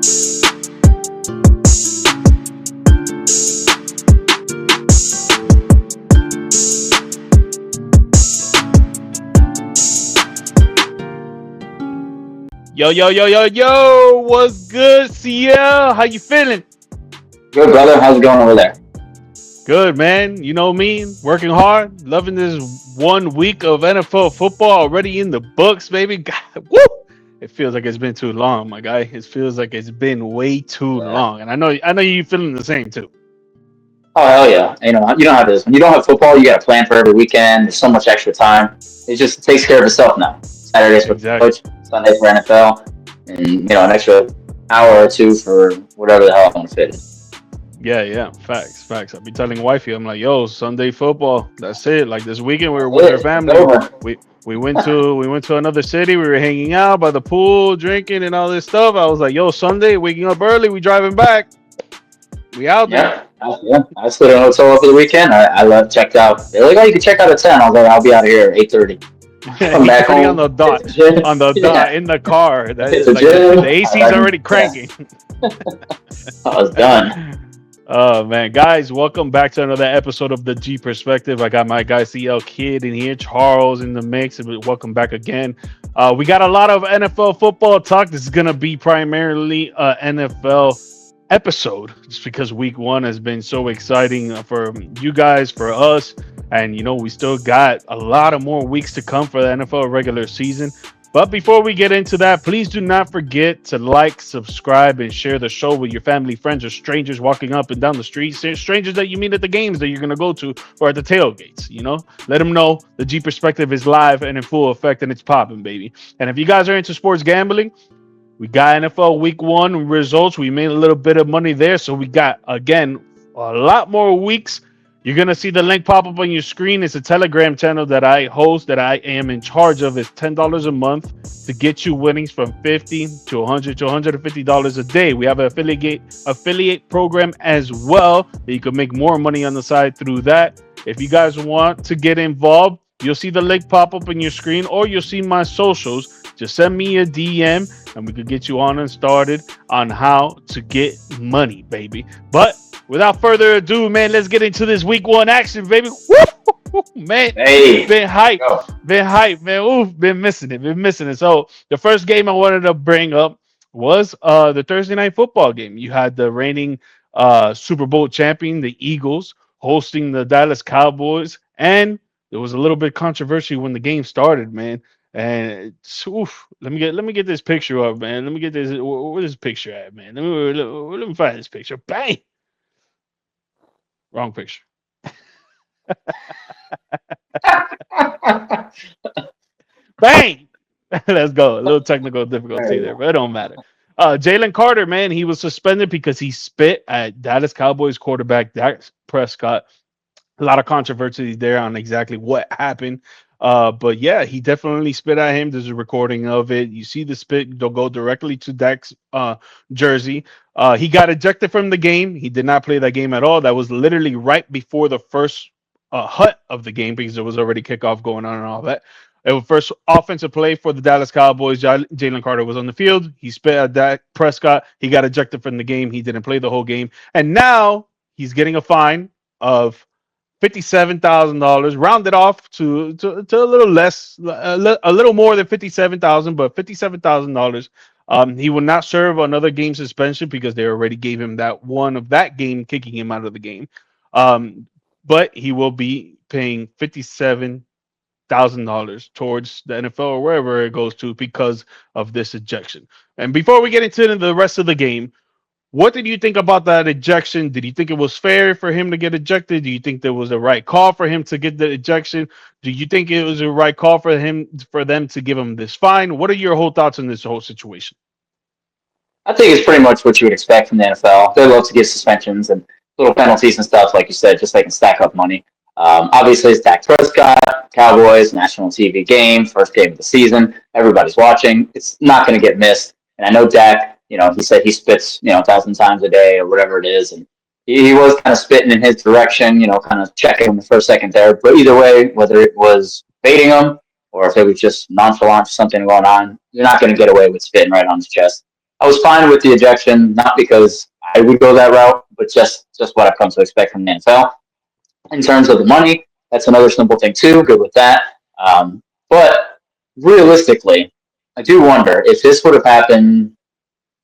Yo, what's good, CL? How you feeling? Good, brother. How's it going over there? Good, man. You know me, working hard, loving this 1 week of NFL football already in the books, baby. God, woo! It feels like it's been too long, my guy. It feels like it's been way too Yeah. long, and I know you feeling the same too. Oh, hell yeah. You don't have this. When you don't have football, you got to plan for every weekend. There's so much extra time. It just takes care of itself now. Saturdays for Exactly. college, Sunday for NFL, and, an extra hour or two for whatever the hell I want to fit in. Yeah. Facts. I'll be telling wifey, I'm like, yo, Sunday football. That's it. Like this weekend, we were That's with her it. It's family. over. We went to another city. We were hanging out by the pool, drinking, and all this stuff. I was like, yo, Sunday, waking up early. We driving back. We out there. Yeah. I stayed in a hotel for the weekend. I left, checked out. They're like, oh, you can check out at 10. I was like, I'll be out of here at 8:30. Come back 8:30 on home, the hit dot. the gym. On the dot Yeah. in the car. That Hit is the like the, gym. the AC's already cranking. I was done. Oh man, guys, welcome back to another episode of the G Perspective. I got my guy CL Kid in here, Charles in the mix. Welcome back again. We got a lot of NFL football talk. This is gonna be primarily a NFL episode, just because Week 1 has been so exciting for you guys, for us, and we still got a lot of more weeks to come for the NFL regular season. But before we get into that, please do not forget to like, subscribe, and share the show with your family, friends, or strangers walking up and down the street. Strangers that you meet at the games that you're going to go to or at the tailgates. Let them know the G Perspective is live and in full effect and it's popping, baby. And if you guys are into sports gambling, we got NFL Week 1 results. We made a little bit of money there. So we got, again, a lot more weeks. You're going to see the link pop up on your screen. It's a Telegram channel that I host, that I am in charge of. It's $10 a month to get you winnings from $50 to $100 to $150 a day. We have an affiliate program as well that you can make more money on the side through that. If you guys want to get involved, you'll see the link pop up on your screen, or you'll see my socials. Just send me a DM and we could get you on and started on how to get money, baby. But without further ado, man, let's get into this Week 1 action, baby. Woo! Man, Hey, been go. hype, man. Ooh, been missing it. So the first game I wanted to bring up was the Thursday night football game. You had the reigning Super Bowl champion, the Eagles, hosting the Dallas Cowboys, and there was a little bit controversy when the game started, man. And let me get this picture up, man. Let me get this. Where's this picture at, man? Let me find this picture. Bang. Wrong picture. Bang. Let's go. A little technical difficulty there, but it don't matter. Jalen Carter, man, he was suspended because he spit at Dallas Cowboys quarterback Dak Prescott. A lot of controversy there on exactly what happened. But yeah, he definitely spit at him. There's a recording of it. You see the spit go directly to Dak's jersey. He got ejected from the game. He did not play that game at all. That was literally right before the first hut of the game, because there was already kickoff going on and all that. It was first offensive play for the Dallas Cowboys. Jalen Carter was on the field. He spit at Dak Prescott. He got ejected from the game. He didn't play the whole game. And now he's getting a fine of $57,000, rounded off to a little less, a little more than 57,000, but $57,000. He will not serve another game suspension because they already gave him that one of that game, kicking him out of the game. But he will be paying $57,000 towards the NFL or wherever it goes to because of this ejection. And before we get into the rest of the game, what did you think about that ejection? Did you think it was fair for him to get ejected? Do you think there was a right call for him to get the ejection? Do you think it was a right call for them to give him this fine? What are your whole thoughts on this whole situation? I think it's pretty much what you would expect from the NFL. They love to give suspensions and little penalties and stuff, like you said, just so they can stack up money. Obviously, it's Dak Prescott, Cowboys, national TV game, first game of the season. Everybody's watching. It's not going to get missed. And I know Dak, he said he spits, 1,000 times a day or whatever it is. And he was kind of spitting in his direction, kind of checking him for a second there. But either way, whether it was baiting him or if it was just nonchalant, something going on, you're not going to get away with spitting right on his chest. I was fine with the ejection, not because I would go that route, but just what I've come to expect from the NFL. In terms of the money, that's another simple thing too. Good with that. But realistically, I do wonder if this would have happened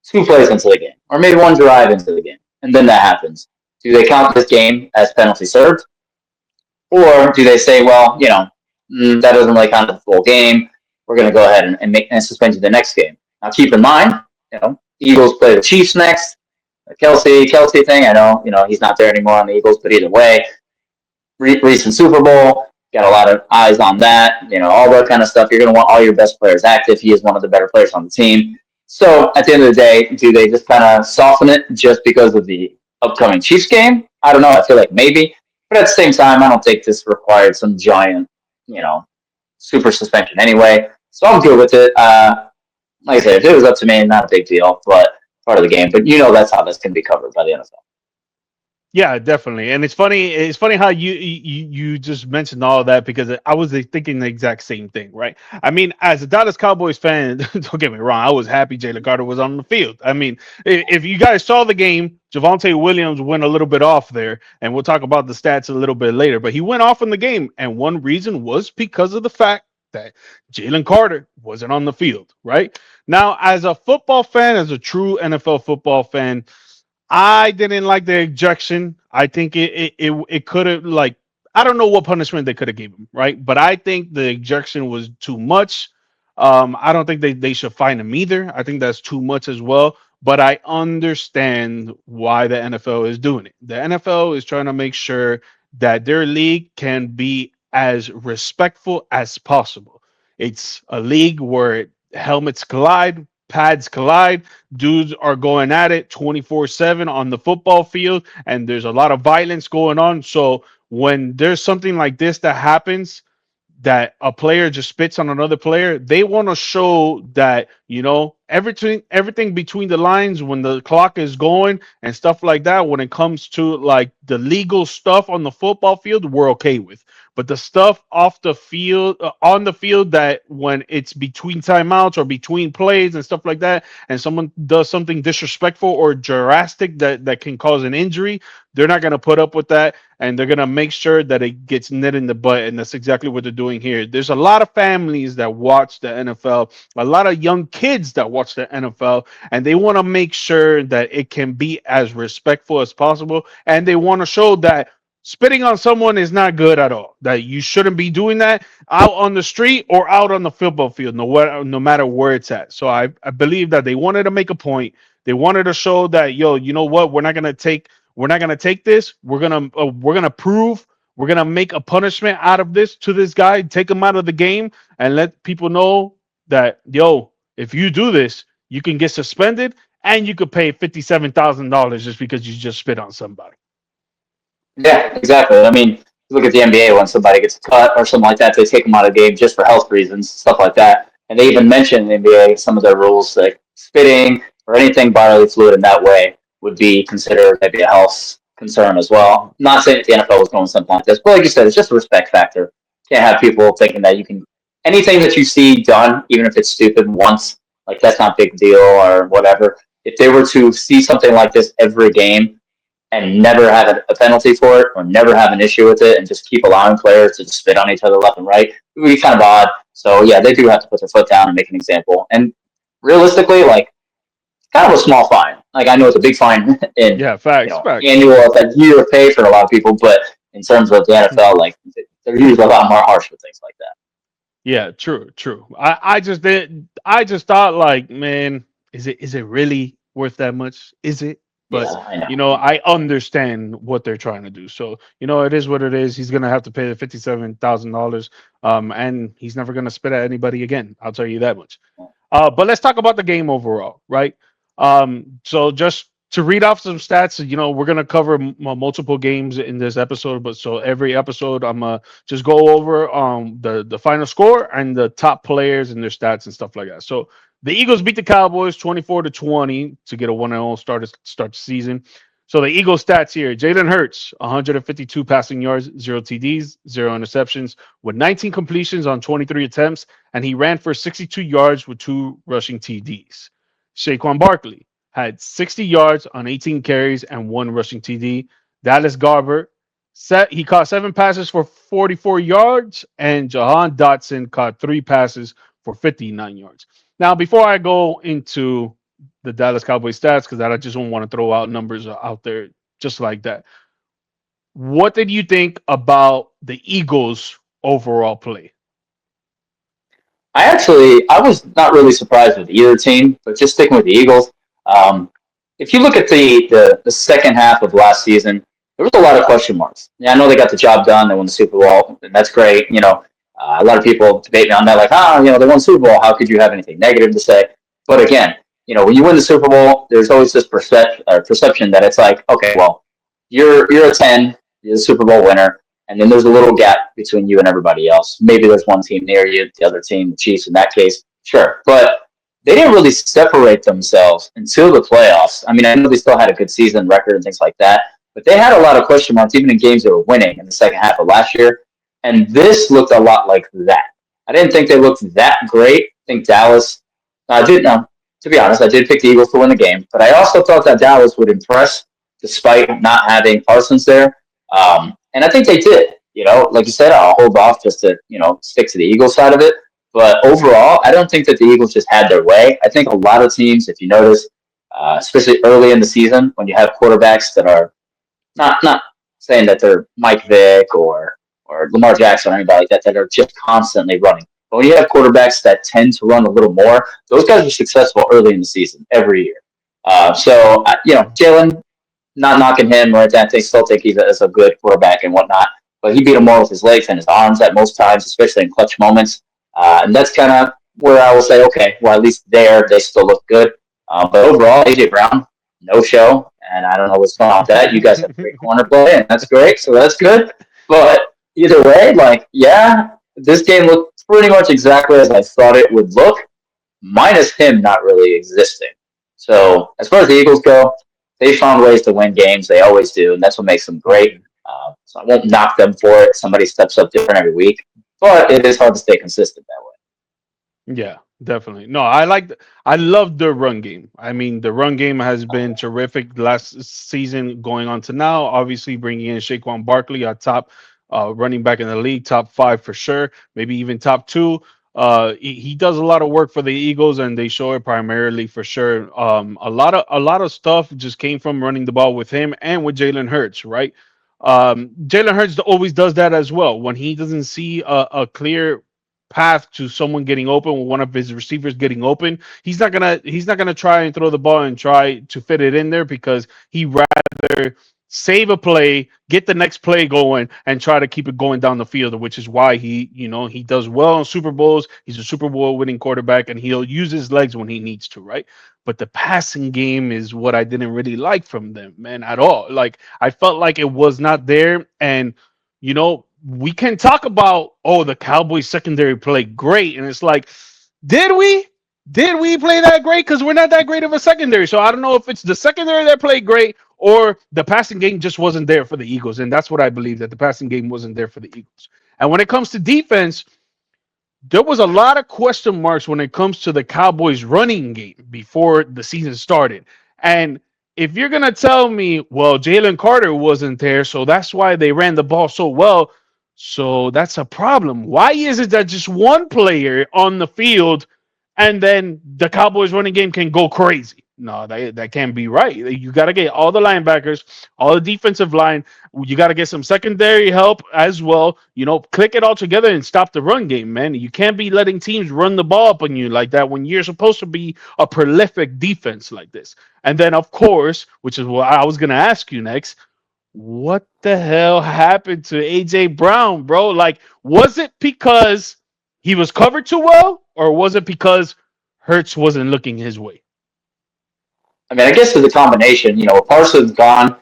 2 plays into the game, or maybe one drive into the game, and then that happens. Do they count this game as penalty served, or do they say, well, that doesn't really count the full game. We're going to go ahead and suspend you the next game. Now, keep in mind, Eagles play the Chiefs next. The Kelsey thing. I know, he's not there anymore on the Eagles, but either way, recent Super Bowl. Got a lot of eyes on that. All that kind of stuff. You're going to want all your best players active. He is one of the better players on the team. So at the end of the day, do they just kind of soften it just because of the upcoming Chiefs game? I don't know. I feel like maybe. But at the same time, I don't think this required some giant, super suspension anyway. So I'm good with it. Like I said, if it was up to me, not a big deal, but part of the game. But that's how this can be covered by the NFL. Yeah, definitely. And it's funny. It's funny how you just mentioned all of that because I was thinking the exact same thing, right? I mean, as a Dallas Cowboys fan, don't get me wrong, I was happy Jalen Carter was on the field. I mean, if you guys saw the game, Javonte Williams went a little bit off there, and we'll talk about the stats a little bit later. But he went off in the game, and one reason was because of the fact that Jalen Carter wasn't on the field, right? Now, as a football fan, as a true NFL football fan, I didn't like the ejection. I think it could have like I don't know what punishment they could have given him, right? But I think the ejection was too much. I don't think they should fine him either. I think that's too much as well. But I understand why the NFL is doing it. The NFL is trying to make sure that their league can be as respectful as possible. It's a league where helmets collide, pads collide, dudes are going at it 24/7 on the football field, and there's a lot of violence going on. So when there's something like this that happens, that a player just spits on another player, they want to show that everything between the lines when the clock is going and stuff like that. When it comes to like the legal stuff on the football field, we're okay with. But the stuff off the field, on the field, that when it's between timeouts or between plays and stuff like that, and someone does something disrespectful or drastic that can cause an injury, they're not going to put up with that, and they're going to make sure that it gets nit in the butt. And that's exactly what they're doing here. There's a lot of families that watch the NFL, a lot of young kids that watch the NFL, and they want to make sure that it can be as respectful as possible. And they want to show that spitting on someone is not good at all, that you shouldn't be doing that out on the street or out on the football field, no matter where it's at. So I believe that they wanted to make a point. They wanted to show that, yo, you know what, we're not gonna take this. We're gonna prove. We're gonna make a punishment out of this to this guy. Take him out of the game and let people know that, yo, if you do this, you can get suspended and you could pay $57,000 just because you just spit on somebody. Yeah, exactly. I mean, look at the NBA when somebody gets cut or something like that, they take them out of the game just for health reasons, stuff like that. And they even mention in the NBA some of their rules, like spitting or anything bodily fluid in that way would be considered maybe a health concern as well. Not saying that the NFL was going something like this, but like you said, it's just a respect factor. Can't have people thinking that you can anything that you see done, even if it's stupid once, like that's not a big deal or whatever. If they were to see something like this every game and never have a penalty for it or never have an issue with it and just keep allowing players to spit on each other left and right, it would be kind of odd. So yeah, they do have to put their foot down and make an example. And realistically, like kind of a small fine. Like I know it's a big fine in Facts. annual, it's like year of pay for a lot of people, but in terms of the NFL, like they're usually a lot more harsh with things like that. Yeah, true. I just thought like, man, is it really worth that much? Is it? Yeah, But I know. I understand what they're trying to do. So, it is what it is. He's gonna have to pay the $57,000. And he's never gonna spit at anybody again. I'll tell you that much. But let's talk about the game overall, right? So just to read off some stats, we're gonna cover multiple games in this episode, but so every episode I'm gonna just go over the final score and the top players and their stats and stuff like that. So the Eagles beat the Cowboys 24-20 to get a 1-0 start the season. So the Eagles stats here: Jalen Hurts 152 passing yards, 0 TDs, 0 interceptions, with 19 completions on 23 attempts, and he ran for 62 yards with 2 rushing TDs. Saquon Barkley had 60 yards on 18 carries and one rushing TD. Dallas Garber he caught seven passes for 44 yards, and Jahan Dotson caught three passes for 59 yards. Now, before I go into the Dallas Cowboys stats, because I just don't want to throw out numbers out there just like that. What did you think about the Eagles' overall play? I was not really surprised with either team, but just sticking with the Eagles. Um, if you look at the second half of last season, there was a lot of question marks. Yeah, I know they got the job done. They won the Super Bowl, and that's great. A lot of people debate me on that, like, they won the Super Bowl. How could you have anything negative to say? But again, when you win the Super Bowl, there's always this perception that it's like, okay, well, you're a 10, you're the Super Bowl winner, and then there's a little gap between you and everybody else. Maybe there's one team near you, the other team, the Chiefs in that case, sure. But they didn't really separate themselves until the playoffs. I mean, I know they still had a good season record and things like that, but they had a lot of question marks even in games they were winning in the second half of last year. And this looked a lot like that. I didn't think they looked that great. I think Dallas, I did know, to be honest, I did pick the Eagles to win the game, but I also thought that Dallas would impress despite not having Parsons there. And I think they did. Like you said, I'll hold off just to, stick to the Eagles side of it. But overall, I don't think that the Eagles just had their way. I think a lot of teams, if you notice, especially early in the season, when you have quarterbacks that are not saying that they're Mike Vick or Lamar Jackson or anybody like that are just constantly running. But when you have quarterbacks that tend to run a little more, those guys are successful early in the season every year. Jalen, not knocking him or anything. I still think he's a good quarterback and whatnot. But he beat him more with his legs and his arms at most times, especially in clutch moments. And that's kind of where I will say, okay, well, at least there they still look good. But overall, A.J. Brown, no show. And I don't know what's going on with that. You guys have great corner play, and that's great. So that's good. But either way, this game looked pretty much exactly as I thought it would look, minus him not really existing. So as far as the Eagles go, they found ways to win games. They always do, and that's what makes them great. So I won't knock them for it. Somebody steps up different every week, but it is hard to stay consistent that way. Yeah, definitely. No, I love the run game. I mean, the run game has been terrific last season going on to now. Obviously, bringing in Saquon Barkley, our top running back in the league, top five for sure, maybe even top two. He does a lot of work for the Eagles, and they show it primarily for sure. A lot of stuff just came from running the ball with him and with Jalen Hurts, right? Jalen Hurts always does that as well. When he doesn't see a clear path to someone getting open, one of his receivers getting open, he's not gonna try and throw the ball and try to fit it in there, because he rather save a play, get the next play going, and try to keep it going down the field, which is why he does well in Super Bowls. He's a Super Bowl winning quarterback, and he'll use his legs when he needs to, right? But the passing game is what I didn't really like from them, man, at all. Like, I felt like it was not there. And we can talk about, the Cowboys secondary played great, and it's like, did we? Did we play that great? Because we're not that great of a secondary. So I don't know if it's the secondary that played great or the passing game just wasn't there for the Eagles. And that's what I believe, that the passing game wasn't there for the Eagles. And when it comes to defense, there was a lot of question marks when it comes to the Cowboys running game before the season started. And if you're going to tell me, well, Jalen Carter wasn't there, so that's why they ran the ball so well, so that's a problem. Why is it that just one player on the field and then the Cowboys running game can go crazy? No, that can't be right. You got to get all the linebackers, all the defensive line. You got to get some secondary help as well. Click it all together and stop the run game, man. You can't be letting teams run the ball up on you like that when you're supposed to be a prolific defense like this. And then, of course, which is what I was going to ask you next, what the hell happened to A.J. Brown, bro? Like, was it because he was covered too well, or was it because Hurts wasn't looking his way? I mean, I guess it's a combination. With Parsons gone,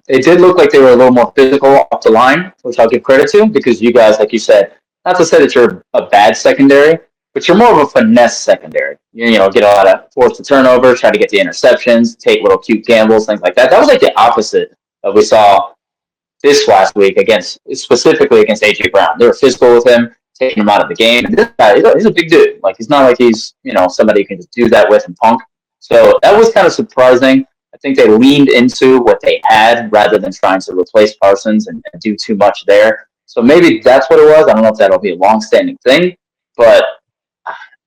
it did look like they were a little more physical off the line, which I'll give credit to, because you guys, like you said, not to say that you're a bad secondary, but you're more of a finesse secondary. Get a lot of force to turnover, try to get the interceptions, take little cute gambles, things like that. That was like the opposite of we saw this last week specifically against A.J. Brown. They were physical with him, taking him out of the game. And this guy, he's a big dude. Like, he's not like he's somebody you can just do that with and punk. So that was kind of surprising. I think they leaned into what they had rather than trying to replace Parsons and do too much there. So maybe that's what it was. I don't know if that'll be a long-standing thing, but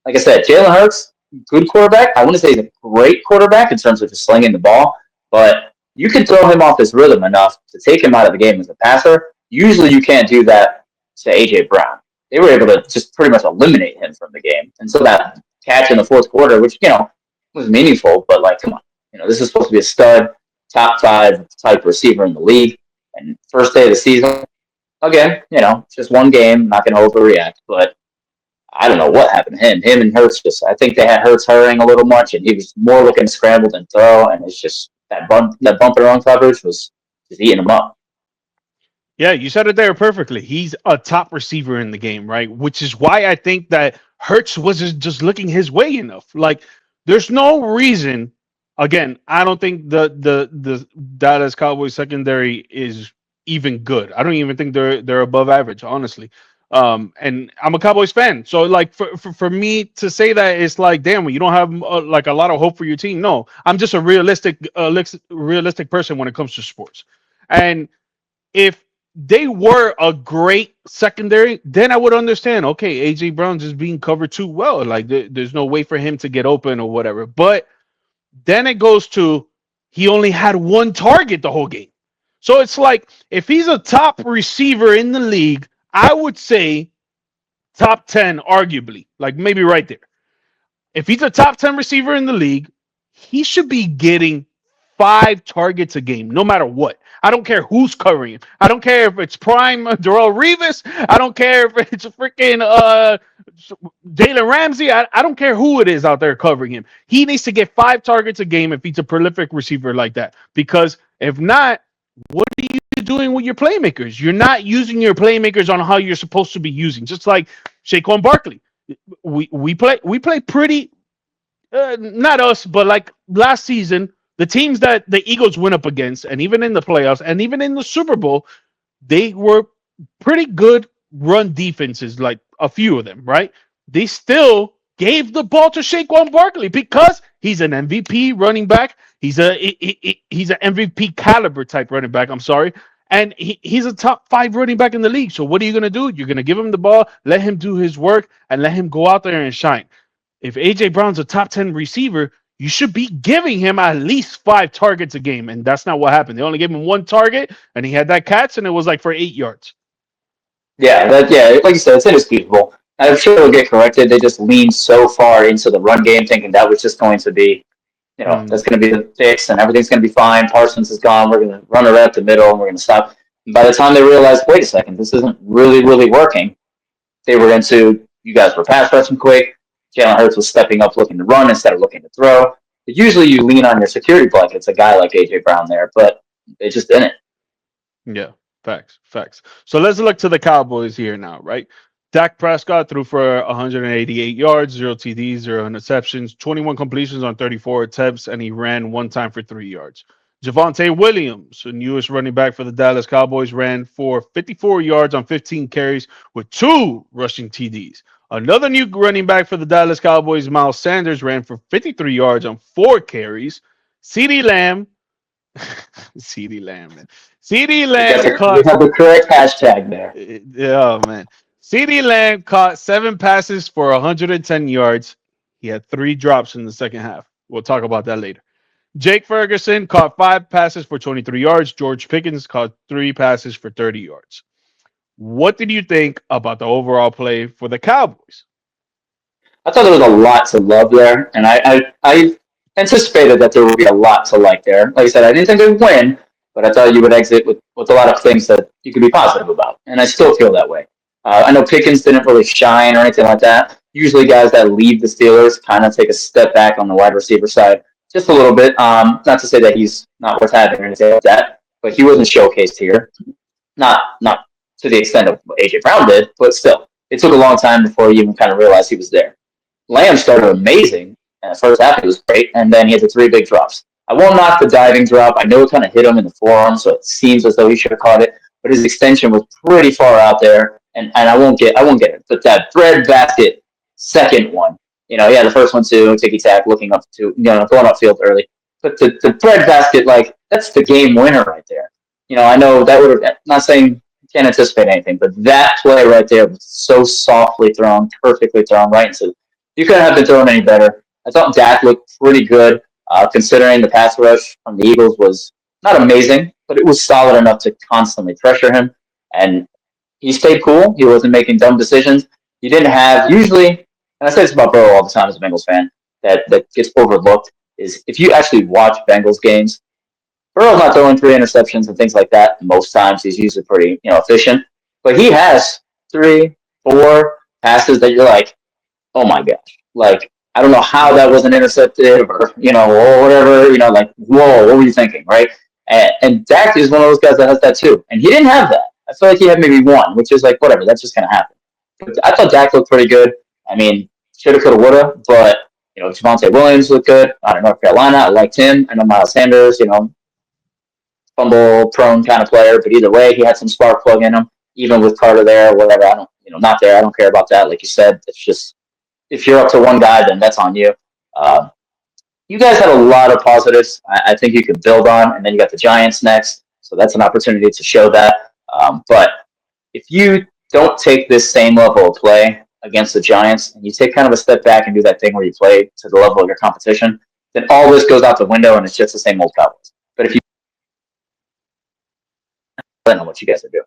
like I said, Jalen Hurts, good quarterback. I wouldn't say he's a great quarterback in terms of just slinging the ball, but you can throw him off his rhythm enough to take him out of the game as a passer. Usually you can't do that to A.J. Brown. They were able to just pretty much eliminate him from the game. And so that catch in the fourth quarter, which, was meaningful, but like, come on. This is supposed to be a stud, top five type receiver in the league. And first day of the season, again, just one game, not going to overreact, but I don't know what happened to him. Him and Hurts I think they had Hurts hurrying a little much, and he was more looking to scramble than throw, and it's just that bump and run coverage was just eating him up. Yeah, you said it there perfectly. He's a top receiver in the game, right? Which is why I think that Hurts wasn't just looking his way enough. Like, there's no reason. Again, I don't think the Dallas Cowboys secondary is even good. I don't even think they're above average, honestly. And I'm a Cowboys fan, so like for me to say that, it's like, damn, you don't have like a lot of hope for your team. No, I'm just a realistic person when it comes to sports. And if they were a great secondary, then I would understand. Okay, AJ Brown just being covered too well. Like there's no way for him to get open or whatever. But then it goes to, he only had one target the whole game. So it's like, if he's a top receiver in the league, I would say top 10, arguably, like maybe right there. If he's a top 10 receiver in the league, he should be getting 5 targets a game, no matter what. I don't care who's covering him. I don't care if it's prime Darrell Revis. I don't care if it's freaking Jalen Ramsey. I don't care who it is out there covering him. He needs to get 5 targets a game if he's a prolific receiver like that. Because if not, what are you doing with your playmakers? You're not using your playmakers on how you're supposed to be using. Just like Saquon Barkley. We play pretty, not us, but like last season, the teams that the Eagles went up against, and even in the playoffs, and even in the Super Bowl, they were pretty good run defenses, like a few of them, right? They still gave the ball to Saquon Barkley because he's an MVP running back. He's an MVP caliber type running back. I'm sorry. And he's a top 5 running back in the league. So what are you going to do? You're going to give him the ball, let him do his work, and let him go out there and shine. If A.J. Brown's a top 10 receiver, you should be giving him at least 5 targets a game. And that's not what happened. They only gave him 1 target, and he had that catch, and it was like for 8 yards. Yeah, like you said, it's inexcusable. I'm sure it'll get corrected. They just leaned so far into the run game, thinking that was just going to be, that's going to be the fix, and everything's going to be fine. Parsons is gone. We're going to run it up the middle, and we're going to stop. And by the time they realized, wait a second, this isn't really, really working, they were into, you guys were pass rushing quick. Jalen Hurts was stepping up looking to run instead of looking to throw. But usually you lean on your security blankets, a guy like A.J. Brown there, but they just didn't. Yeah, facts. So let's look to the Cowboys here now, right? Dak Prescott threw for 188 yards, 0 TDs, 0 interceptions, 21 completions on 34 attempts, and he ran 1 time for 3 yards. Javonte Williams, the newest running back for the Dallas Cowboys, ran for 54 yards on 15 carries with 2 rushing TDs. Another new running back for the Dallas Cowboys, Miles Sanders, ran for 53 yards on 4 carries. CeeDee Lamb, CeeDee Lamb, man. CeeDee Lamb caught. You have the correct hashtag there. Oh, man. CeeDee Lamb caught 7 passes for 110 yards. He had 3 drops in the second half. We'll talk about that later. Jake Ferguson caught 5 passes for 23 yards. George Pickens caught 3 passes for 30 yards. What did you think about the overall play for the Cowboys? I thought there was a lot to love there, and I anticipated that there would be a lot to like there. Like I said, I didn't think they'd win, but I thought you would exit with a lot of things that you could be positive about, and I still feel that way. I know Pickens didn't really shine or anything like that. Usually guys that leave the Steelers kind of take a step back on the wide receiver side just a little bit. Not to say that he's not worth having or anything like that, but he wasn't showcased here. Not to the extent of what A.J. Brown did, but still. It took a long time before you even kind of realized he was there. Lamb started amazing, and the first half he was great, and then he had the 3 big drops. I won't knock the diving drop. I know it kind of hit him in the forearm, so it seems as though he should have caught it, but his extension was pretty far out there, and I won't get it. But that bread basket second one, The first one too, ticky tack, looking up to, going upfield early. But the breadbasket, like, that's the game winner right there. I know that would have, not saying can't anticipate anything, but that play right there was so softly thrown, perfectly thrown right into. You couldn't have been thrown any better. I thought Dak looked pretty good, considering the pass rush from the Eagles was not amazing, but it was solid enough to constantly pressure him. And he stayed cool. He wasn't making dumb decisions. He didn't have usually, and I say this about Burrow all the time as a Bengals fan, that gets overlooked is if you actually watch Bengals games, Burrow's not throwing 3 interceptions and things like that. Most times he's usually pretty, efficient. But he has 3, 4 passes that you're like, oh my gosh. Like, I don't know how that wasn't intercepted or whatever, like, whoa, what were you thinking, right? And Dak is one of those guys that has that too. And he didn't have that. I feel like he had maybe one, which is like, whatever, that's just going to happen. But I thought Dak looked pretty good. I mean, shoulda, coulda, woulda, but, Javonte Williams looked good out of North Carolina. I liked him. I know Miles Sanders, fumble prone kind of player, but either way, he had some spark plug in him, even with Carter there, whatever. I don't, not there. I don't care about that. Like you said, it's just, if you're up to one guy, then that's on you. You guys had a lot of positives I think you could build on, and then you got the Giants next, so that's an opportunity to show that. But if you don't take this same level of play against the Giants, and you take kind of a step back and do that thing where you play to the level of your competition, then all this goes out the window, and it's just the same old Cowboys. But if you I don't know what you guys are doing.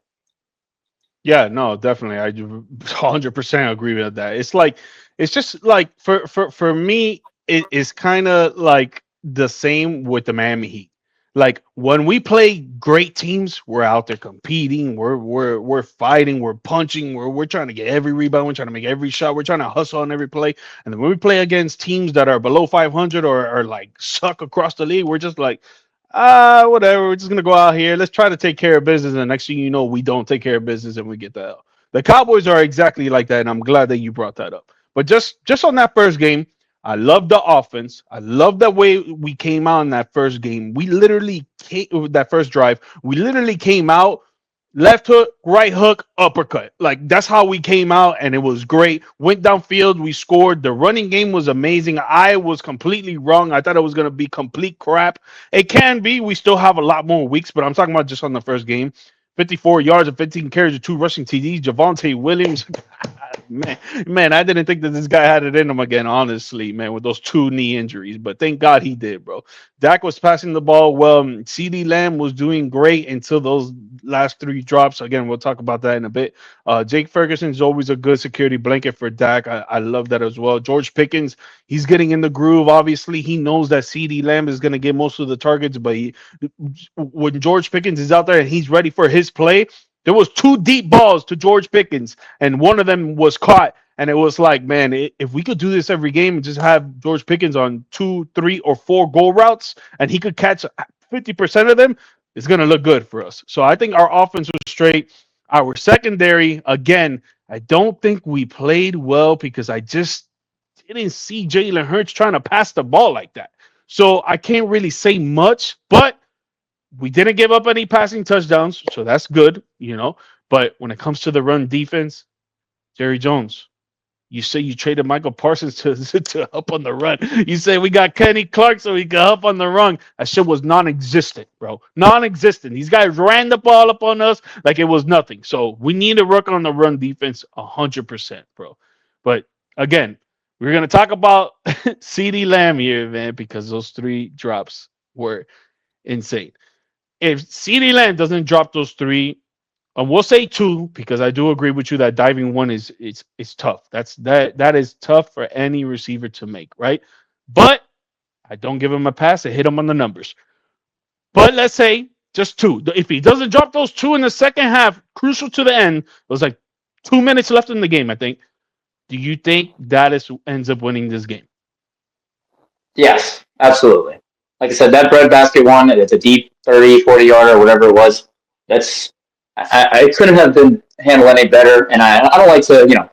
Yeah, no, definitely. I 100% agree with that. It's just like for me, it's kind of like the same with the Miami Heat. Like when we play great teams, we're out there competing, we're fighting, we're punching, we're trying to get every rebound, we're trying to make every shot, we're trying to hustle on every play. And then when we play against teams that are below 500 or like suck across the league, we're just like, whatever. We're just gonna go out here. Let's try to take care of business. And the next thing you know, we don't take care of business and we get the L. The Cowboys are exactly like that, and I'm glad that you brought that up. But just on that first game, I love the offense. I love the way we came out in that first game. We literally came that first drive. We literally came out left hook, right hook, uppercut. Like that's how we came out, and it was great. Went downfield, we scored. The running game was amazing. I was completely wrong. I thought it was gonna be complete crap. It can be. We still have a lot more weeks, but I'm talking about just on the first game. 54 yards and 15 carries with 2 rushing TDs. Javonte Williams, man, I didn't think that this guy had it in him again, honestly, man, with those 2 knee injuries. But thank God he did, bro. Dak was passing the ball well. CeeDee Lamb was doing great until those last 3 drops. Again, we'll talk about that in a bit. Jake Ferguson is always a good security blanket for Dak. I love that as well. George Pickens, he's getting in the groove. Obviously, he knows that CeeDee Lamb is going to get most of the targets, but when George Pickens is out there and he's ready for his play, there was 2 deep balls to George Pickens, and one of them was caught. And it was like, man, if we could do this every game and just have George Pickens on 2, 3, or 4 goal routes, and he could catch 50% of them, it's going to look good for us. So I think our offense was straight. Our secondary, again, I don't think we played well because I just didn't see Jalen Hurts trying to pass the ball like that. So I can't really say much, but we didn't give up any passing touchdowns, so that's good. But when it comes to the run defense, Jerry Jones, you say you traded Michael Parsons to help on the run. You say we got Kenny Clark so he could help on the run. That shit was non-existent, bro. Non-existent. These guys ran the ball up on us like it was nothing. So we need to work on the run defense 100%, bro. But again, we're gonna talk about CeeDee Lamb here, man, because those 3 drops were insane. If CeeDee Lamb doesn't drop those 3, and we'll say 2 because I do agree with you that diving one is tough. That is tough for any receiver to make, right? But I don't give him a pass. I hit him on the numbers. But let's say just 2. If he doesn't drop those 2 in the second half, crucial to the end, it was like 2 minutes left in the game, I think. Do you think Dallas ends up winning this game? Yes, absolutely. Like I said, that breadbasket one, it's a deep 30, 40 yarder, whatever it was. That's I couldn't have been handled any better. And I don't like to,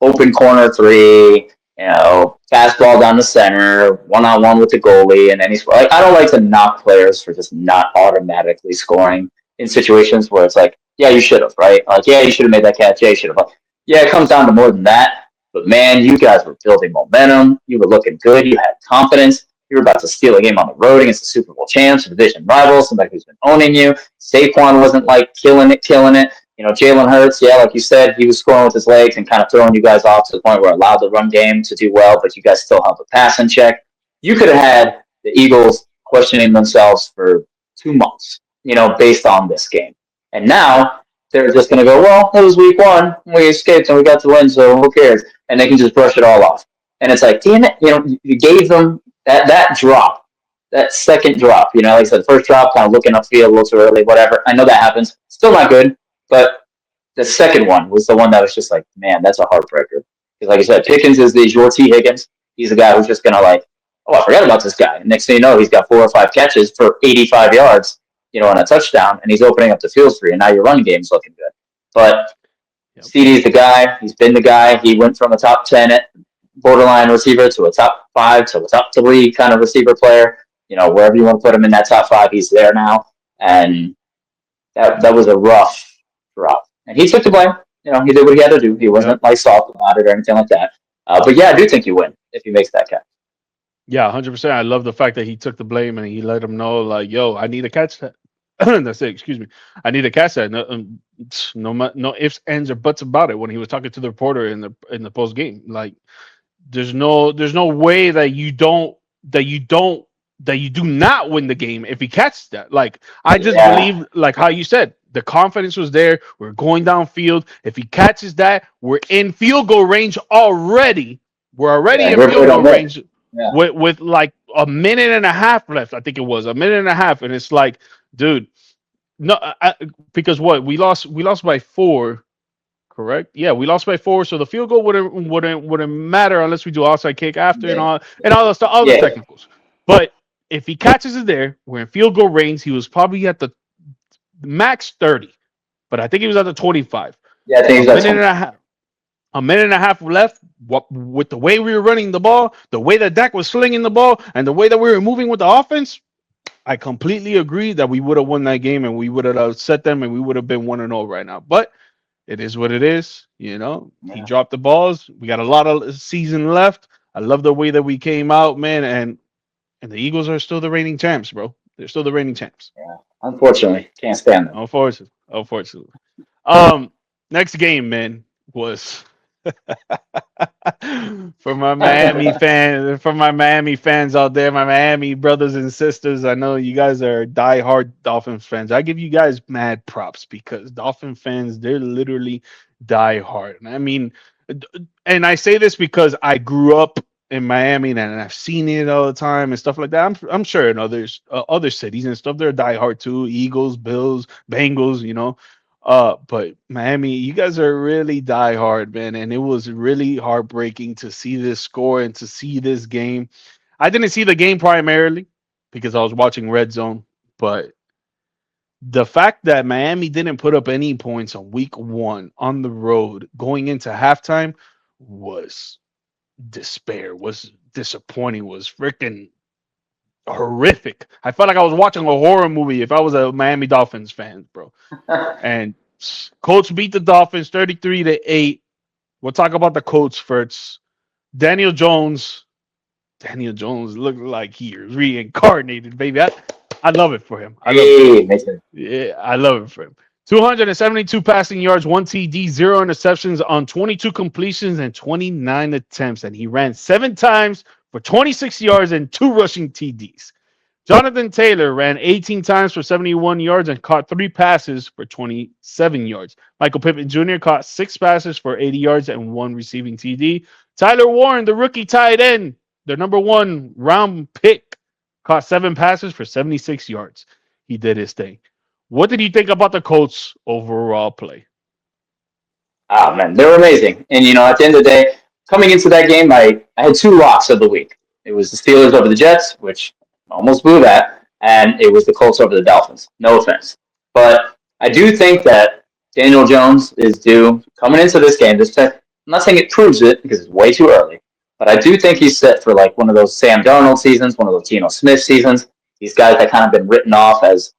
open corner 3, fastball down the center, 1-on-1 with the goalie, and any like I don't like to knock players for just not automatically scoring in situations where it's like, yeah, you should have, right? Like, yeah, you should have made that catch. Yeah, you should have. Yeah, it comes down to more than that. But man, you guys were building momentum. You were looking good. You had confidence. You were about to steal a game on the road against the Super Bowl champs, a division rival, somebody who's been owning you. Saquon wasn't like killing it. Jalen Hurts, yeah, like you said, he was scoring with his legs and kind of throwing you guys off to the point where it allowed the run game to do well, but you guys still held the pass in check. You could have had the Eagles questioning themselves for 2 months, based on this game. And now they're just going to go, well, it was week one. We escaped and we got to win, so who cares? And they can just brush it all off. And it's like, damn it, you gave them that drop, that second drop. Like I said, first drop, kind of looking upfield a little too early, whatever. I know that happens. Still not good. But the second one was the one that was just like, man, that's a heartbreaker. Because like I said, Pickens is your T. Higgins. He's a guy who's just going to like, oh, I forgot about this guy. And next thing you know, he's got 4 or 5 catches for 85 yards, on a touchdown, and he's opening up the field for you, and now your run game's looking good. But CD's the guy. He's been the guy. He went from a top 10 borderline receiver to a top 5 to a top 3 kind of receiver player. Wherever you want to put him in that top 5, he's there now. And that was a rough drop. And he took the blame. He did what he had to do. He wasn't like soft about it or anything like that. But yeah, I do think you win if he makes that catch. Yeah, 100%. I love the fact that he took the blame and he let him know, like, yo, I need to catch that. That's it. Excuse me. I need to catch that. No ifs, ands, or buts about it. When he was talking to the reporter in the post game, like, there's no way that you do not win the game if he catches that. Like, I just believe, like how you said, the confidence was there. We're going downfield. If he catches that, we're in field goal range already. We're already in field goal range with like a minute and a half left. I think it was a minute and a half, and it's like, dude, no, because what we lost by 4. Correct. Yeah, we lost by 4, so the field goal wouldn't matter unless we do outside kick after and all the stuff, all the technicals. But if he catches it there, we're in field goal range. He was probably at the max 30, but I think he was at the 25. Yeah, I think he's at a minute and a half left. With the way we were running the ball, the way that Dak was slinging the ball, and the way that we were moving with the offense, I completely agree that we would have won that game and we would have upset them and we would have been 1-0 right now. But it is what it is. He dropped the balls. We got a lot of season left. I love the way that we came out, man. And the Eagles are still the reigning champs, bro. They're still the reigning champs. Yeah, unfortunately, can't stand them. Unfortunately. Next game, man, was for my Miami fans out there, my Miami brothers and sisters. I know you guys are diehard Dolphins fans. I give you guys mad props because Dolphin fans, they're literally diehard. I mean, and I say this because I grew up in Miami and I've seen it all the time and stuff like that. I'm sure in other cities and stuff, they're diehard too. Eagles, Bills, Bengals, but Miami, you guys are really diehard, man, and it was really heartbreaking to see this score and to see this game. I didn't see the game primarily because I was watching Red Zone, but the fact that Miami didn't put up any points on week 1 on the road going into halftime was despair, was disappointing, was freaking horrific. I felt like I was watching a horror movie if I was a Miami Dolphins fan, bro. And Colts beat the Dolphins 33-8. We'll talk about the Colts first. Daniel Jones looked like he was reincarnated, baby. I love it for him. I love it for him. 272 passing yards, 1 TD, 0 interceptions on 22 completions and 29 attempts. And he ran 7 times for 26 yards and 2 rushing TDs. Jonathan Taylor ran 18 times for 71 yards and caught 3 passes for 27 yards. Michael Pittman Jr. caught 6 passes for 80 yards and 1 receiving TD. Tyler Warren, the rookie tight end, the number 1 round pick, caught 7 passes for 76 yards. He did his thing. What did you think about the Colts' overall play? Oh, man, they were amazing. And, at the end of the day, coming into that game, I had 2 locks of the week. It was the Steelers over the Jets, which almost blew that, and it was the Colts over the Dolphins. No offense. But I do think that Daniel Jones is due, coming into this game, I'm not saying it proves it because it's way too early, but I do think he's set for like one of those Sam Darnold seasons, one of those Geno Smith seasons, these guys that kind of been written off as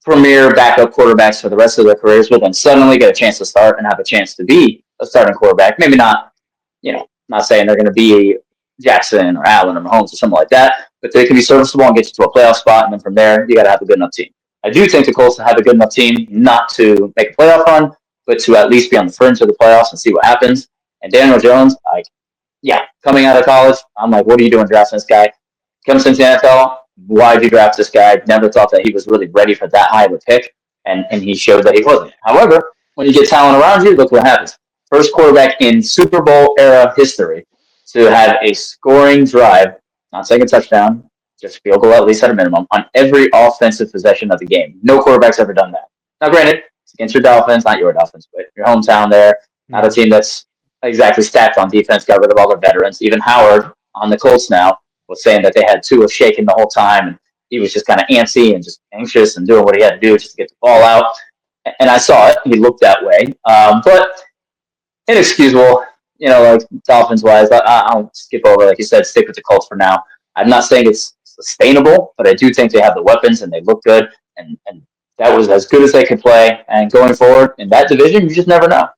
premier backup quarterbacks for the rest of their careers, but then suddenly get a chance to start and have a chance to be a starting quarterback. Maybe not, not saying they're going to be Jackson or Allen or Mahomes or something like that, but they can be serviceable and get you to a playoff spot. And then from there, you got to have a good enough team. I do think the Colts have a good enough team not to make a playoff run, but to at least be on the fringe of the playoffs and see what happens. And Daniel Jones, coming out of college, I'm like, what are you doing drafting this guy? Comes into the NFL, why did you draft this guy? Never thought that he was really ready for that high of a pick, and he showed that he wasn't. However, when you get talent around you, look what happens. First quarterback in Super Bowl era history to have a scoring drive, not second touchdown, just field goal at least at a minimum, on every offensive possession of the game. No quarterback's ever done that. Now, granted, it's against your Dolphins, not your Dolphins, but your hometown there, not a team that's exactly stacked on defense, got rid of all their veterans. Even Howard on the Colts now was saying that they had Tua shaking the whole time, and he was just kind of antsy and just anxious and doing what he had to do just to get the ball out. And I saw it. He looked that way. But inexcusable, like Dolphins-wise. I'll skip over, like you said, stick with the Colts for now. I'm not saying it's sustainable, but I do think they have the weapons and they look good, and that was as good as they could play. And going forward in that division, you just never know.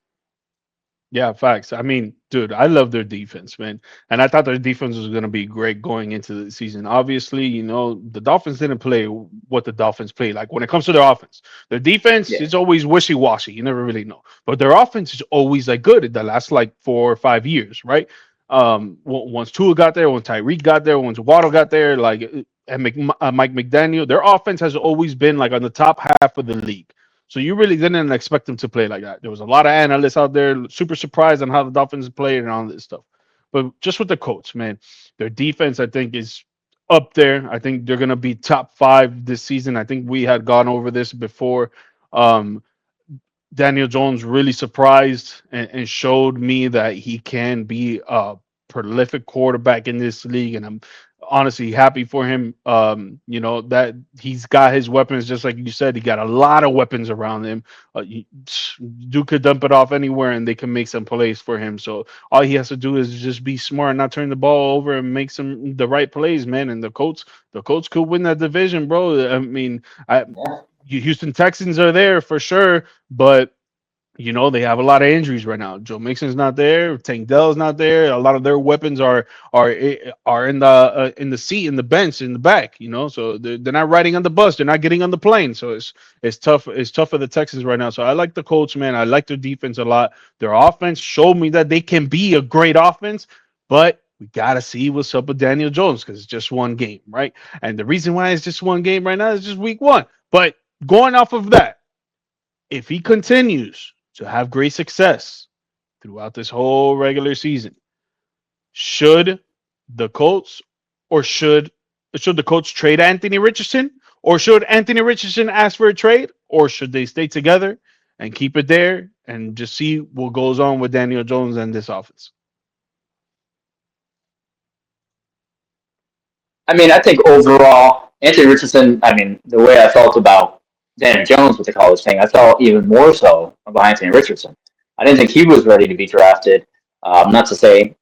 Yeah, facts. I mean, dude, I love their defense, man. And I thought their defense was going to be great going into the season. Obviously, the Dolphins didn't play what the Dolphins play. Like when it comes to their offense, their defense is always wishy washy. You never really know. But their offense is always like good in the last like 4 or 5 years, right? Once Tua got there, once Tyreek got there, once Waddle got there, like and Mike McDaniel, their offense has always been like on the top half of the league. So you really didn't expect them to play like that. There was a lot of analysts out there super surprised on how the Dolphins played and all this stuff. But just with the Colts, man, their defense I think is up there. I think they're gonna be top 5 this season. I think we had gone over this before. Um, Daniel Jones really surprised and showed me that he can be a prolific quarterback in this league, and I'm honestly happy for him. That he's got his weapons, just like you said. He got a lot of weapons around him. Duke could dump it off anywhere, and they can make some plays for him. So all he has to do is just be smart, and not turn the ball over, and make the right plays, man. And the Colts could win that division, bro. I mean, Houston Texans are there for sure, but they have a lot of injuries right now. Joe Mixon's not there. Tank Dell's not there. A lot of their weapons are in the seat, in the bench, in the back. So they're not riding on the bus. They're not getting on the plane. So it's tough. It's tough for the Texans right now. So I like the Colts, man. I like their defense a lot. Their offense showed me that they can be a great offense, but we gotta see what's up with Daniel Jones because it's just one game, right? And the reason why it's just one game right now is just week 1. But going off of that, if he continues to have great success throughout this whole regular season, should the Colts or should the Colts trade Anthony Richardson, or should Anthony Richardson ask for a trade, or should they stay together and keep it there and just see what goes on with Daniel Jones and this offense? I mean, I think overall, Anthony Richardson, the way I felt about Daniel Jones with the college thing, I felt even more so about Anthony Richardson. I didn't think he was ready to be drafted. Not to say,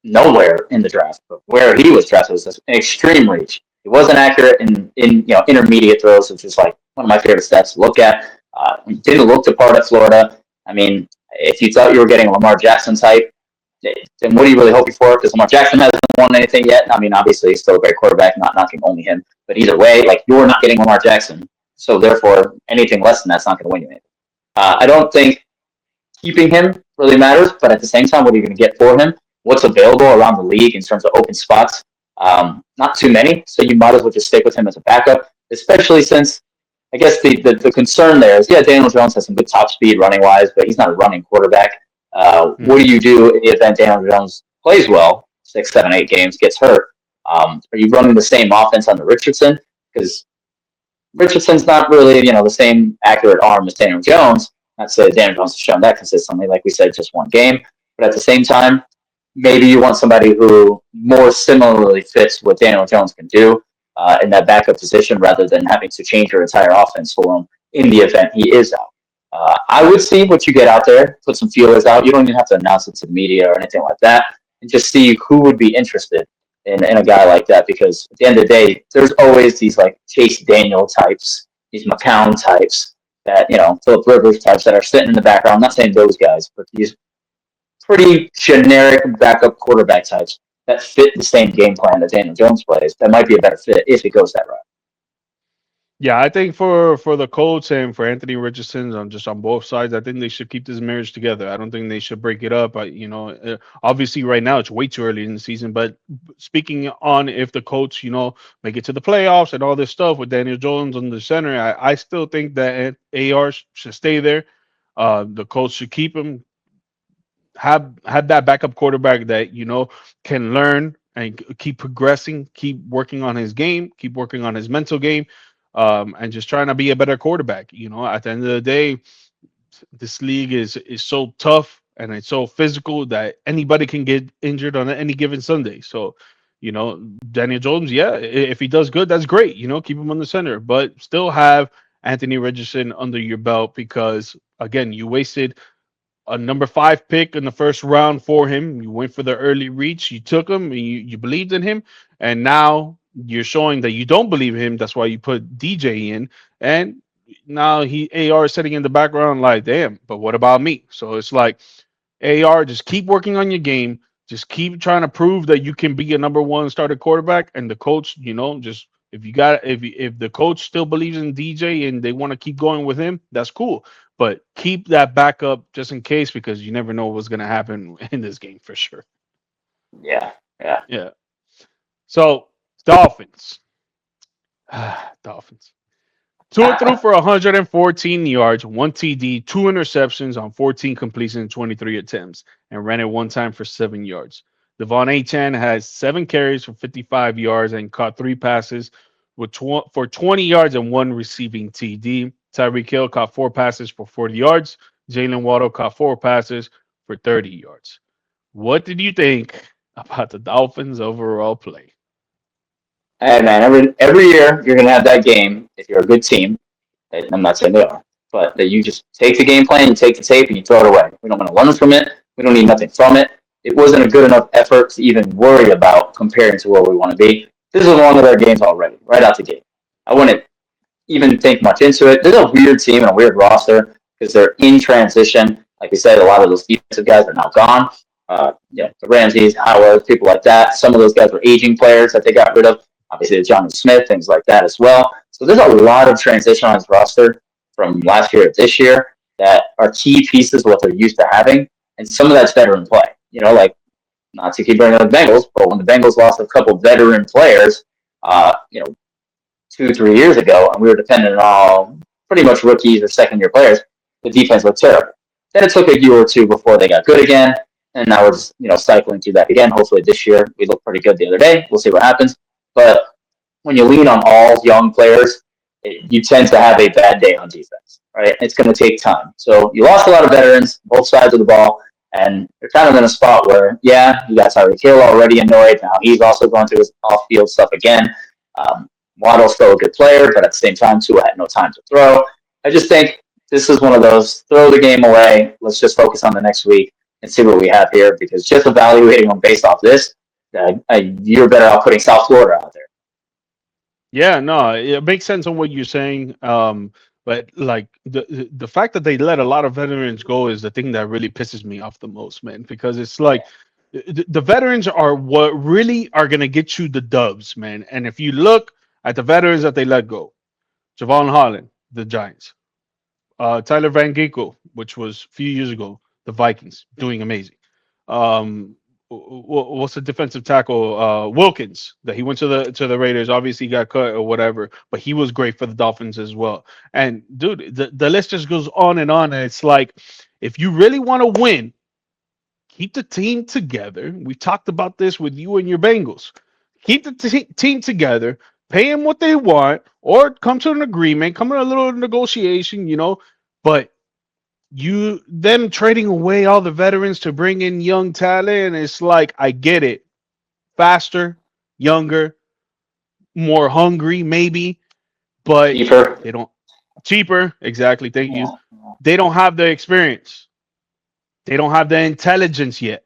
nowhere in the draft, but where he was drafted was an extreme reach. He wasn't accurate in intermediate throws, which is like one of my favorite stats to look at. He didn't look the part at Florida. I mean, if you thought you were getting a Lamar Jackson type, then what are you really hoping for? Because Lamar Jackson hasn't won anything yet. I mean, obviously, he's still a great quarterback, not knocking only him. But either way, like, you're not getting Lamar Jackson. So therefore, anything less than that's not going to win you anything. I don't think keeping him really matters, but at the same time, what are you going to get for him? What's available around the league in terms of open spots? Not too many, so you might as well just stick with him as a backup, especially since I guess the concern there is, Daniel Jones has some good top speed running wise, but he's not a running quarterback. What do you do in the event Daniel Jones plays well, 6, 7, 8 games, gets hurt? Are you running the same offense on the Richardson? Because Richardson's not really, the same accurate arm as Daniel Jones. Not to say that Daniel Jones has shown that consistently, like we said, just one game. But at the same time, maybe you want somebody who more similarly fits what Daniel Jones can do in that backup position rather than having to change your entire offense for him in the event he is out. I would see what you get out there, put some feelers out. You don't even have to announce it to the media or anything like that, and just see who would be interested in a guy like that. Because at the end of the day, there's always these like Chase Daniel types, these McCown types, that Philip Rivers types that are sitting in the background. I'm not saying those guys, but these pretty generic backup quarterback types that fit the same game plan that Daniel Jones plays. That might be a better fit if it goes that route. Yeah, I think for the Colts and for Anthony Richardson on just on both sides, I think they should keep this marriage together. I don't think they should break it up. Obviously right now it's way too early in the season. But speaking on if the Colts, make it to the playoffs and all this stuff with Daniel Jones on the center, I still think that AR should stay there. The Colts should keep him, have that backup quarterback that can learn and keep progressing, keep working on his game, keep working on his mental game, and just trying to be a better quarterback. At the end of the day, this league is so tough and it's so physical that anybody can get injured on any given Sunday. So, Daniel Jones, yeah, if he does good, that's great. Keep him on the center, but still have Anthony Richardson under your belt because again, you wasted a number 5 pick in the first round for him. You went for the early reach. You took him. You believed in him, and now you're showing that you don't believe in him. That's why you put DJ in, and now AR is sitting in the background like, damn. But what about me? So it's like AR, just keep working on your game. Just keep trying to prove that you can be a number 1 starter quarterback. And the coach, just if the coach still believes in DJ and they want to keep going with him, that's cool. But keep that backup just in case because you never know what's going to happen in this game for sure. Yeah, yeah. Yeah. So Dolphins, Dolphins. Tua threw for 114 yards, 1 TD, 2 interceptions on 14 completions and 23 attempts, and ran it 1 time for 7 yards. Devon Achan has 7 carries for 55 yards and caught 3 passes for 20 yards and 1 receiving TD. Tyreek Hill caught 4 passes for 40 yards. Jalen Waddle caught 4 passes for 30 yards. What did you think about the Dolphins' overall play? Hey man, every year you're gonna have that game if you're a good team. I'm not saying they are, but that you just take the game plan, you take the tape, and you throw it away. We don't want to learn from it. We don't need nothing from it. It wasn't a good enough effort to even worry about comparing to where we want to be. This is one of their games already, right out the gate. I wouldn't even think much into it. There's a weird team and a weird roster because they're in transition. Like we said, a lot of those defensive guys are now gone. The Ramses, Howard, people like that. Some of those guys were aging players that they got rid of. Obviously, Johnny Smith, things like that as well. So there's a lot of transition on his roster from last year to this year that are key pieces of what they're used to having. And some of that's veteran play. Like not to keep bringing up the Bengals, but when the Bengals lost a couple veteran players, 2-3 years ago, and we were dependent on all pretty much rookies or second-year players, the defense looked terrible. Then it took a year or two before they got good again, and now we're just, cycling through that again. Hopefully this year we look pretty good the other day. We'll see what happens. But when you lean on all young players, you tend to have a bad day on defense, right? It's going to take time. So you lost a lot of veterans, both sides of the ball, and you're kind of in a spot where, yeah, you got Tyreek Hill already annoyed. Now he's also going through his off-field stuff again. Waddle's still a good player, but at the same time, Tua had no time to throw. I just think this is one of those throw the game away. Let's just focus on the next week and see what we have here because just evaluating them based off this, you're better off putting South Florida out there. Yeah, no, it makes sense on what you're saying. But like the fact that they let a lot of veterans go is the thing that really pisses me off the most, man. Because it's like the veterans are what really are gonna get you the dubs, man. And if you look at the veterans that they let go, Javon Holland, the Giants, Tyler Van Ginkel, which was a few years ago, the Vikings, doing amazing. Um, what's the defensive tackle? Wilkins, that he went to the Raiders. Obviously, got cut or whatever, but he was great for the Dolphins as well. And dude, the list just goes on and on. And it's like, if you really want to win, keep the team together. We talked about this with you and your Bengals. Keep the team together. Pay them what they want, or come to an agreement, come to a little negotiation, But them trading away all the veterans to bring in young talent, it's like I get it. Faster, younger, more hungry, maybe, but Cheaper. they don't cheaper, exactly. Thank you. Yeah. They don't have the experience. They don't have the intelligence yet.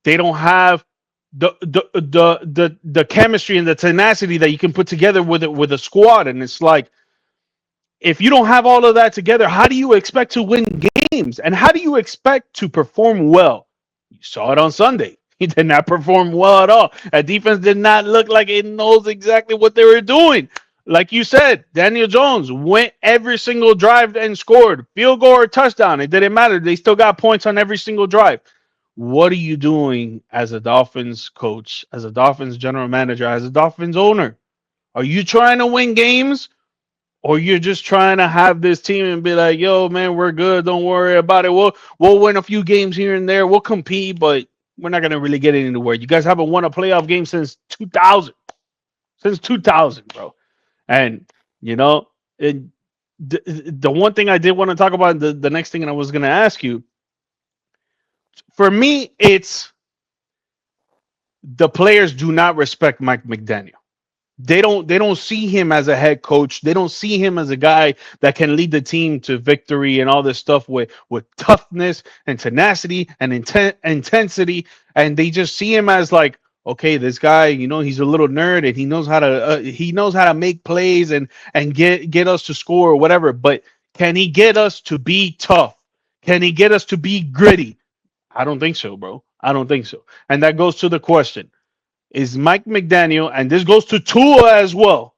They don't have the chemistry and the tenacity that you can put together with a squad. And it's like if you don't have all of that together, how do you expect to win games? And how do you expect to perform well saw it on Sunday. He did not perform well at all. That defense did not look like it knows exactly what they were doing. Like you said, Daniel Jones went every single drive and scored field goal or touchdown. It didn't matter. They still got points on every single drive. What are you doing as a Dolphins coach, as a Dolphins general manager, as a Dolphins owner? Are you trying to win games, or you're just trying to have this team and be like, "Yo, man, we're good. Don't worry about it. We'll win a few games here and there. We'll compete, but we're not gonna really get anywhere." You guys haven't won a playoff game since 2000, since 2000, bro. And you know, it, the one thing I did want to talk about, the next thing, and I was gonna ask you, for me, it's the players do not respect Mike McDaniel. They don't see him as a head coach. They don't see him as a guy that can lead the team to victory and all this stuff with toughness and tenacity and intensity. And they just see him as like, okay, this guy, he's a little nerd and he knows how to make plays and get us to score or whatever. But can he get us to be tough? Can he get us to be gritty? I don't think so, bro. I don't think so. And that goes to the question: is Mike McDaniel, and this goes to Tua as well,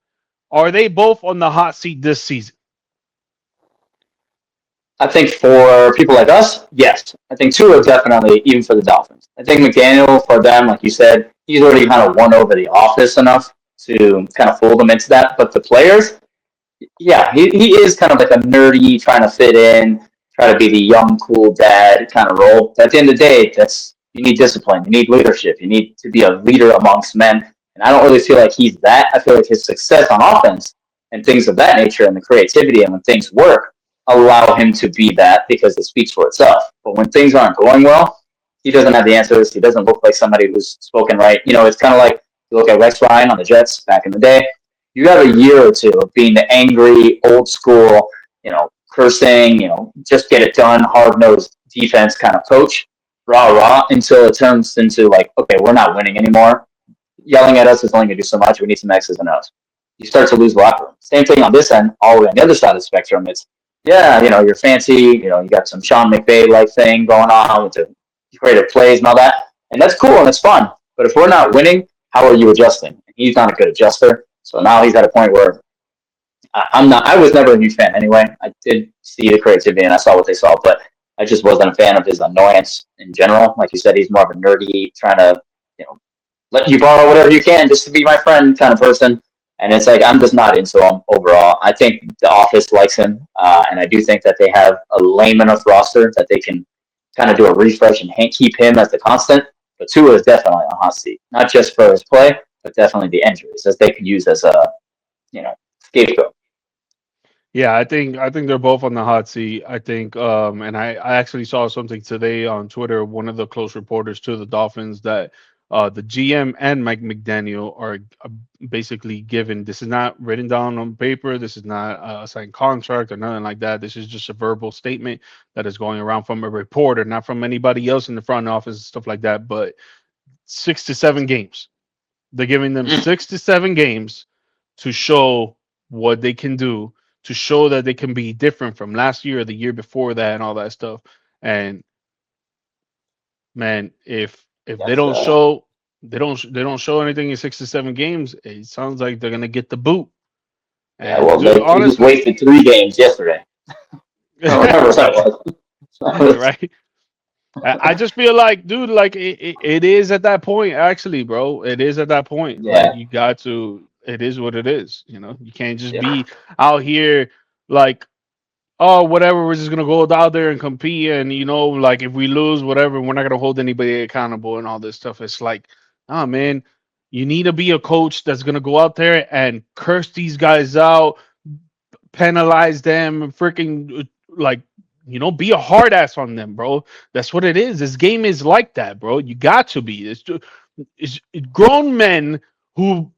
are they both on the hot seat this season? I think for people like us, yes. I think Tua definitely, even for the Dolphins. I think McDaniel, for them, like you said, he's already kind of won over the office enough to kind of fool them into that. But the players, yeah, he is kind of like a nerdy, trying to fit in, try to be the young, cool dad kind of role. But at the end of the day, you need discipline, you need leadership, you need to be a leader amongst men. And I don't really feel like he's that. I feel like his success on offense and things of that nature and the creativity and when things work allow him to be that because it speaks for itself. But when things aren't going well, he doesn't have the answers. He doesn't look like somebody who's spoken right. It's kind of like you look at Rex Ryan on the Jets back in the day. You have a year or two of being the angry, old school, cursing, just get it done, hard nosed defense kind of coach, rah rah, until it turns into like, okay, we're not winning anymore. Yelling at us is only going to do so much. We need some X's and O's. You start to lose locker room. Same thing on this end, all the way on the other side of the spectrum. It's, yeah, you're fancy, you got some Sean McVay like thing going on with the creative plays and all that. And that's cool and it's fun. But if we're not winning, how are you adjusting? He's not a good adjuster. So now he's at a point where I was never a huge fan anyway. I did see the creativity and I saw what they saw, but I just wasn't a fan of his annoyance in general. Like you said, he's more of a nerdy, trying to, let you borrow whatever you can just to be my friend kind of person. And it's like, I'm just not into him overall. I think the office likes him. And I do think that they have a lame enough roster that they can kind of do a refresh and keep him as the constant. But Tua is definitely on a hot seat, not just for his play, but definitely the injuries as they could use as a, scapegoat. Yeah, I think they're both on the hot seat. I think, and I actually saw something today on Twitter. One of the close reporters to the Dolphins that the GM and Mike McDaniel are basically given. This is not written down on paper. This is not a signed contract or nothing like that. This is just a verbal statement that is going around from a reporter, not from anybody else in the front office and stuff like that. But 6 to 7 games. They're giving them 6 to 7 games to show what they can do, to show that they can be different from last year or the year before that and all that stuff. And man, if they Yes, don't show they don't show anything in 6 to 7 games, it sounds like they're gonna get the boot. yeah, And well, dude, they just honestly, wasted 3 games yesterday. I don't remember what that was. right? I just feel like, dude, like it is at that point, actually, bro. It is at that point. Like Yeah, you got to, it is what it is. You can't just yeah. be out here like, oh, whatever, we're just gonna go out there and compete, and like if we lose, whatever, we're not gonna hold anybody accountable and all this stuff. It's like, ah, man, you need to be a coach that's gonna go out there and curse these guys out, penalize them, freaking like, be a hard ass on them, bro. That's what it is. This game is like that, bro. You got to be. It's grown men who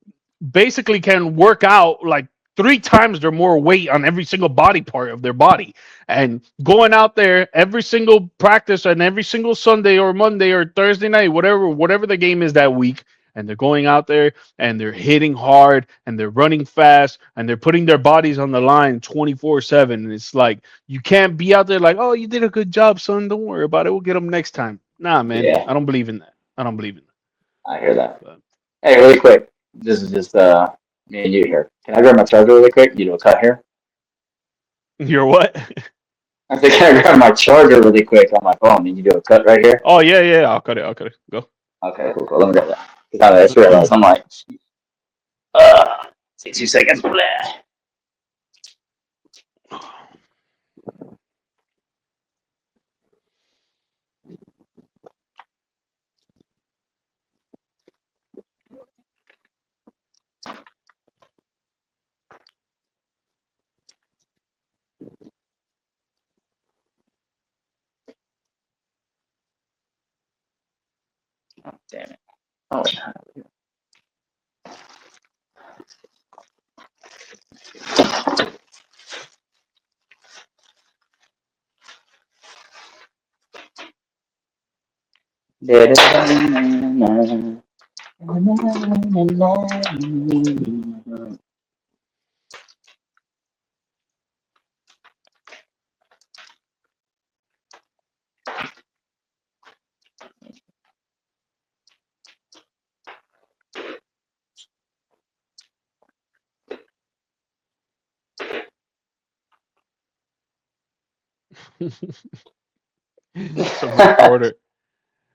basically can work out like 3 times their more weight on every single body part of their body, and going out there every single practice and every single Sunday or Monday or Thursday night, whatever the game is that week, and they're going out there and they're hitting hard and they're running fast and they're putting their bodies on the line 24/7. And it's like, you can't be out there like, oh, you did a good job, son, don't worry about it, we'll get them next time. Nah, man, Yeah, I don't believe in that. I don't believe in I hear that. that. Hey, really quick. This is just me and you here. Can I grab my charger really quick? You do a cut here. But you're what? I think I grab my charger really quick on my phone and you do a cut right here. Oh yeah, yeah. I'll cut it. I'll cut it. Go. Okay, cool, cool. Let me grab that. Because I just realized I'm like, take 2 seconds. Blah. Damn it. Oh, some reporter,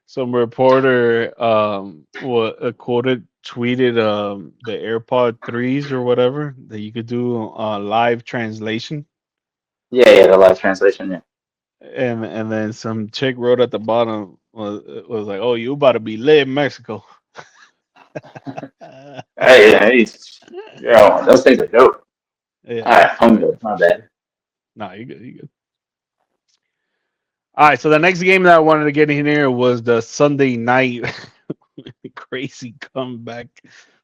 some reporter, what quoted, tweeted, the AirPod threes or whatever that you could do live translation, yeah, yeah, the live translation. Yeah. and then some chick wrote at the bottom was like, "Oh, you about to be lit in Mexico." Hey, hey, yo, those things are dope. All Yeah, right, I'm good. My bad. nah, you good, you good. All right, so the next game that I wanted to get in here was the Sunday night crazy comeback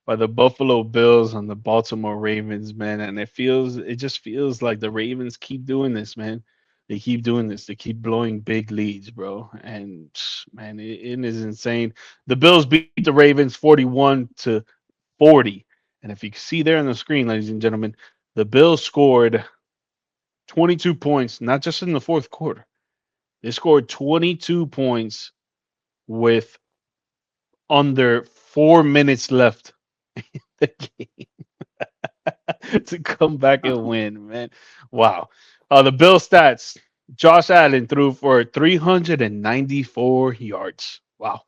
by the Buffalo Bills on the Baltimore Ravens, man. And it just feels like the Ravens keep doing this, man. They keep doing this. They keep blowing big leads, bro. And man, it is insane. The Bills beat the Ravens 41-40. And if you can see there on the screen, ladies and gentlemen, the Bills scored 22 points, not just in the fourth quarter. They scored 22 points with under 4 minutes left in the game to come back and win, man. Wow. The Bill stats: Josh Allen threw for 394 yards. Wow.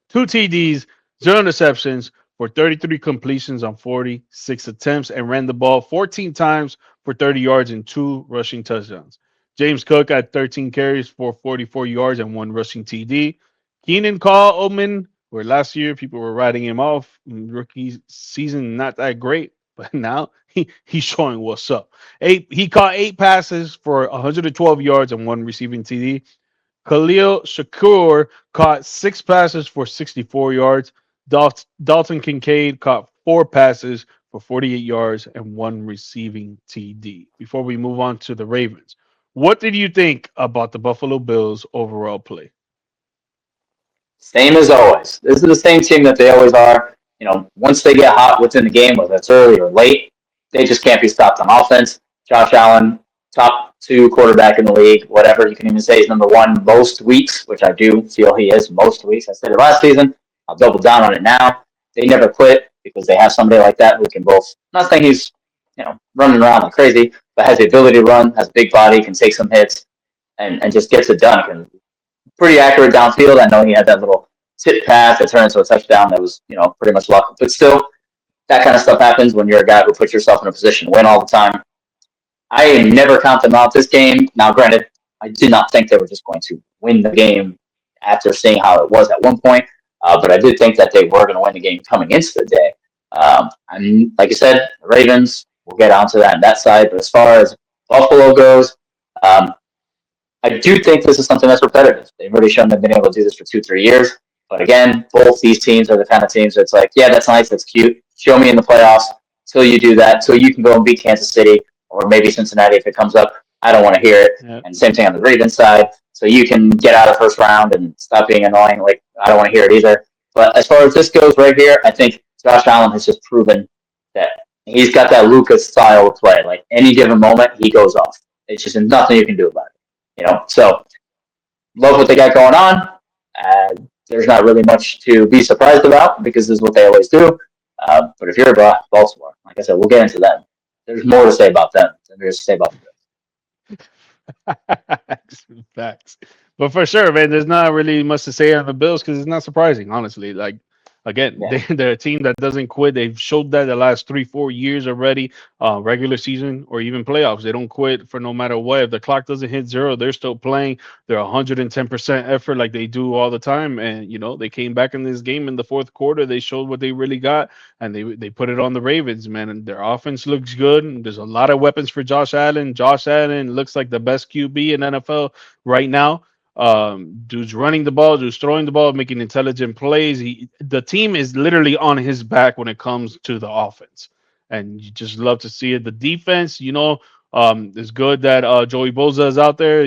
Two TDs, zero interceptions for 33 completions on 46 attempts, and ran the ball 14 times for 30 yards and two rushing touchdowns. James Cook had 13 carries for 44 yards and one rushing TD. Keenan Coleman, where last year people were writing him off, rookie season not that great, but now he's showing what's up. He caught 8 passes for 112 yards and one receiving TD. Khalil Shakur caught 6 passes for 64 yards. Dalton Kincaid caught 4 passes for 48 yards and one receiving TD. Before we move on to the Ravens, what did you think about the Buffalo Bills' overall play? Same as always. This is the same team that they always are. Once they get hot within the game, whether it's early or late, they just can't be stopped on offense. Josh Allen, top two quarterback in the league, whatever you can even say is number one most weeks, which I do feel he is most weeks. I said it last season. I'll double down on it now. They never quit because they have somebody like that who can both. I'm not saying he's running around like crazy, but has the ability to run, has a big body, can take some hits, and just gets it done. Can pretty accurate downfield. I know he had that little tip pass that turned into a touchdown that was, pretty much luck. But still, that kind of stuff happens when you're a guy who puts yourself in a position to win all the time. I never count them out this game. Now, granted, I did not think they were just going to win the game after seeing how it was at one point, but I did think that they were going to win the game coming into the day. And like you said, the Ravens, we'll get onto that on that side. But as far as Buffalo goes, um, I do think this is something that's repetitive. They've already shown they've been able to do this for 2, 3 years. But again, both these teams are the kind of teams that's like, yeah, that's nice, that's cute. Show me in the playoffs till you do that, till you can go and beat Kansas City or maybe Cincinnati if it comes up. I don't want to hear it. Yeah. And same thing on the Ravens side. So you can get out of first round and stop being annoying. Like, I don't want to hear it either. But as far as this goes right here, I think Josh Allen has just proven that he's got that Lucas style of play. Like any given moment, he goes off. It's just nothing you can do about it. So love what they got going on. There's not really much to be surprised about because this is what they always do. But if you're about Baltimore, like I said, we'll get into them. There's more to say about them than there is to say about the Facts. But for sure, man, there's not really much to say on the Bills because it's not surprising, honestly. Like, again, Bills. they're a team that doesn't quit. They've showed that the last 3, 4 years already, regular season or even playoffs. They don't quit for no matter what. If the clock doesn't hit zero, they're still playing. They're 110% effort like they do all the time. And, they came back in this game in the fourth quarter. They showed what they really got, and they put it on the Ravens, man. And their offense looks good. There's a lot of weapons for Josh Allen. Josh Allen looks like the best QB in NFL right now. Dude's running the ball, dude's throwing the ball, making intelligent plays. The team is literally on his back when it comes to the offense, and you just love to see it. The defense, it's good that Joey Bosa is out there.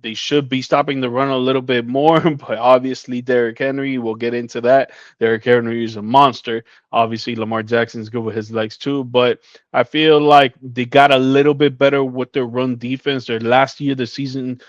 They should be stopping the run a little bit more, but obviously Derrick Henry. We'll get into that. Derrick Henry is a monster. Obviously Lamar Jackson's good with his legs too, but I feel like they got a little bit better with their run defense. Last season,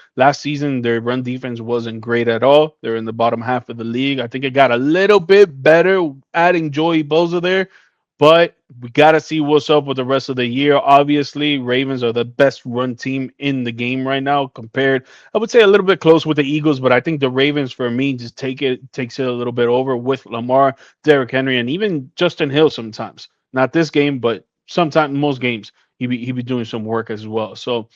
their run defense wasn't great at all. They're in the bottom half of the league. I think it got a little bit better adding Joey Bosa there, but we got to see what's up with the rest of the year. Obviously, Ravens are the best run team in the game right now compared, I would say, a little bit close with the Eagles, but I think the Ravens, for me, just takes it a little bit over with Lamar, Derrick Henry, and even Justin Hill sometimes. Not this game, but sometimes most games he be doing some work as well. So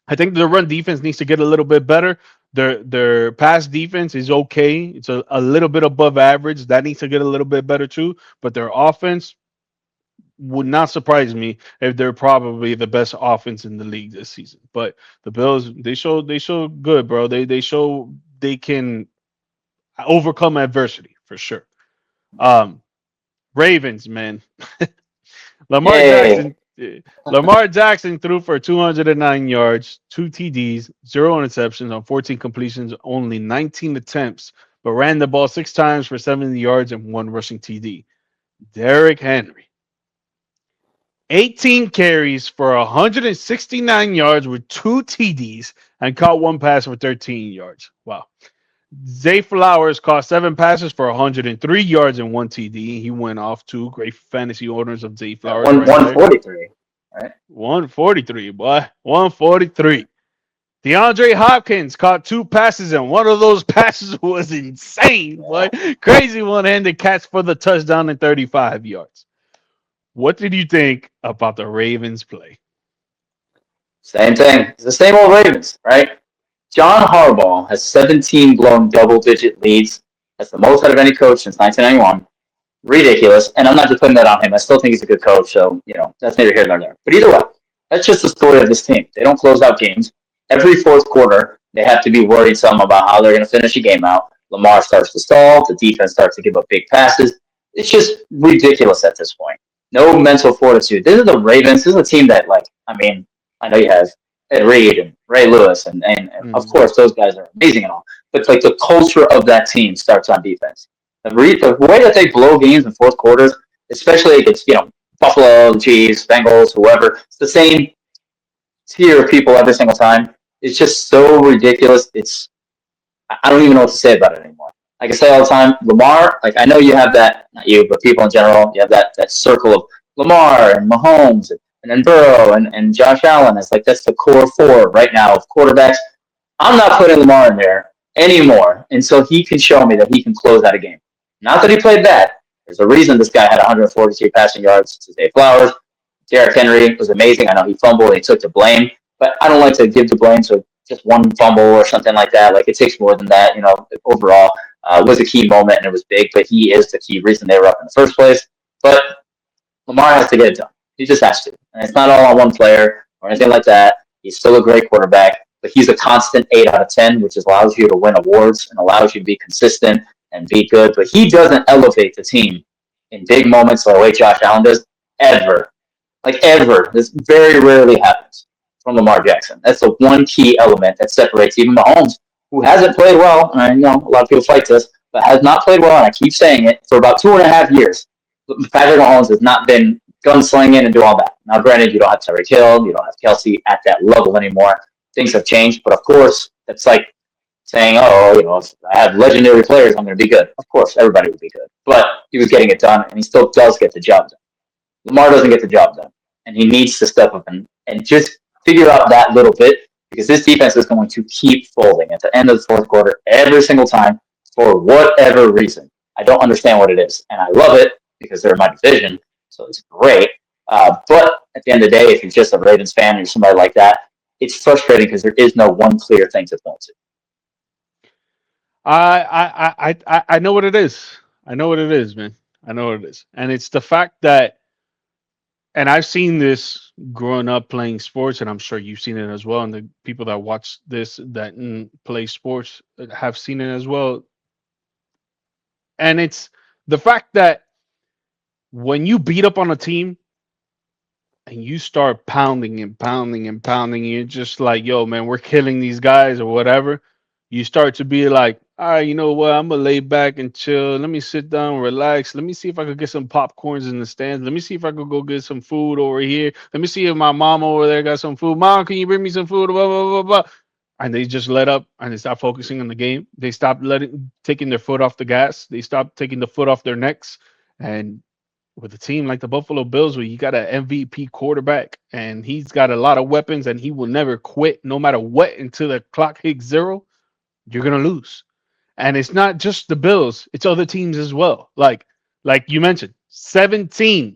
I think the run defense needs to get a little bit better. Their pass defense is okay. It's a little bit above average. That needs to get a little bit better too. But their offense would not surprise me if they're probably the best offense in the league this season. But the Bills, they show good, bro. They show they can overcome adversity for sure. Um, Ravens, man. Lamar Yay! Jackson. Lamar Jackson threw for 209 yards, 2 TDs, 0 interceptions on 14 completions, only 19 attempts, but ran the ball 6 times for 70 yards and 1 rushing TD. Derrick Henry, 18 carries for 169 yards with 2 TDs and caught 1 pass for 13 yards. Wow. Zay Flowers caught 7 passes for 103 yards and 1 TD. He went off two great fantasy owners of Zay Flowers One right there. 143, right? 143, boy. 143. DeAndre Hopkins caught 2 passes, and one of those passes was insane, boy. Yeah. Crazy one-handed catch for the touchdown and 35 yards. What did you think about the Ravens play? Same thing. It's the same old Ravens, right? John Harbaugh has 17 blown double-digit leads. That's the most out of any coach since 1991. Ridiculous. And I'm not just putting that on him. I still think he's a good coach, so, that's neither here nor there. But either way, that's just the story of this team. They don't close out games. Every fourth quarter, they have to be worried some about how they're going to finish a game out. Lamar starts to stall. The defense starts to give up big passes. It's just ridiculous at this point. No mental fortitude. This is the Ravens. This is a team that, I know you have Ed Reed and Ray Lewis, and of course, those guys are amazing and all. But, the culture of that team starts on defense. The way that they blow games in fourth quarters, especially against, Buffalo, the Chiefs, Bengals, whoever, it's the same tier of people every single time. It's just so ridiculous. I don't even know what to say about it anymore. Like I say all the time, Lamar, I know you have that, not you, but people in general, you have that circle of Lamar and Mahomes and then Burrow and Josh Allen. It's that's the core four right now of quarterbacks. I'm not putting Lamar in there anymore until he can show me that he can close out a game. Not that he played bad. There's a reason this guy had 143 passing yards to Zay Flowers. Derrick Henry was amazing. I know he fumbled and he took the blame, but I don't like to give the blame to just one fumble or something like that. It takes more than that. Overall, was a key moment and it was big, but he is the key reason they were up in the first place. But Lamar has to get it done. He just has to. And it's not all on one player or anything like that. He's still a great quarterback, but he's a constant 8 out of 10, which allows you to win awards and allows you to be consistent and be good. But he doesn't elevate the team in big moments the way Josh Allen does, ever. Ever. This very rarely happens from Lamar Jackson. That's the one key element that separates even Mahomes, who hasn't played well. And I know a lot of people fight this, but has not played well, and I keep saying it, for about 2.5 years. Patrick Mahomes has not been gunslinging and do all that. Now, granted, you don't have Tyreek Hill, you don't have Kelsey at that level anymore. Things have changed, but of course, it's saying, "Oh, if I have legendary players, I'm going to be good." Of course, everybody would be good, but he was getting it done, and he still does get the job done. Lamar doesn't get the job done, and he needs to step up and just figure out that little bit because this defense is going to keep folding at the end of the fourth quarter every single time for whatever reason. I don't understand what it is, and I love it because they're in my division, so it's great. But at the end of the day, if you're just a Ravens fan or somebody like that, it's frustrating because there is no one clear thing to point to. I know what it is. I know what it is, man. I know what it is, and it's the fact that, and I've seen this growing up playing sports, and I'm sure you've seen it as well. And the people that watch this that play sports have seen it as well. And it's the fact that when you beat up on a team and you start pounding and pounding and pounding, you're just like, yo, man, we're killing these guys or whatever. You start to be like, all right, you know what? I'm gonna lay back and chill. Let me sit down, relax. Let me see if I could get some popcorns in the stands. Let me see if I could go get some food over here. Let me see if my mom over there got some food. Mom, can you bring me some food? Blah blah blah blah. And they just let up and they stop focusing on the game. They stop taking their foot off the gas. They stop taking the foot off their necks. And with a team like the Buffalo Bills, where you got an MVP quarterback and he's got a lot of weapons and he will never quit no matter what until the clock hits zero, you're gonna lose. And it's not just the Bills; it's other teams as well. Like you mentioned, 17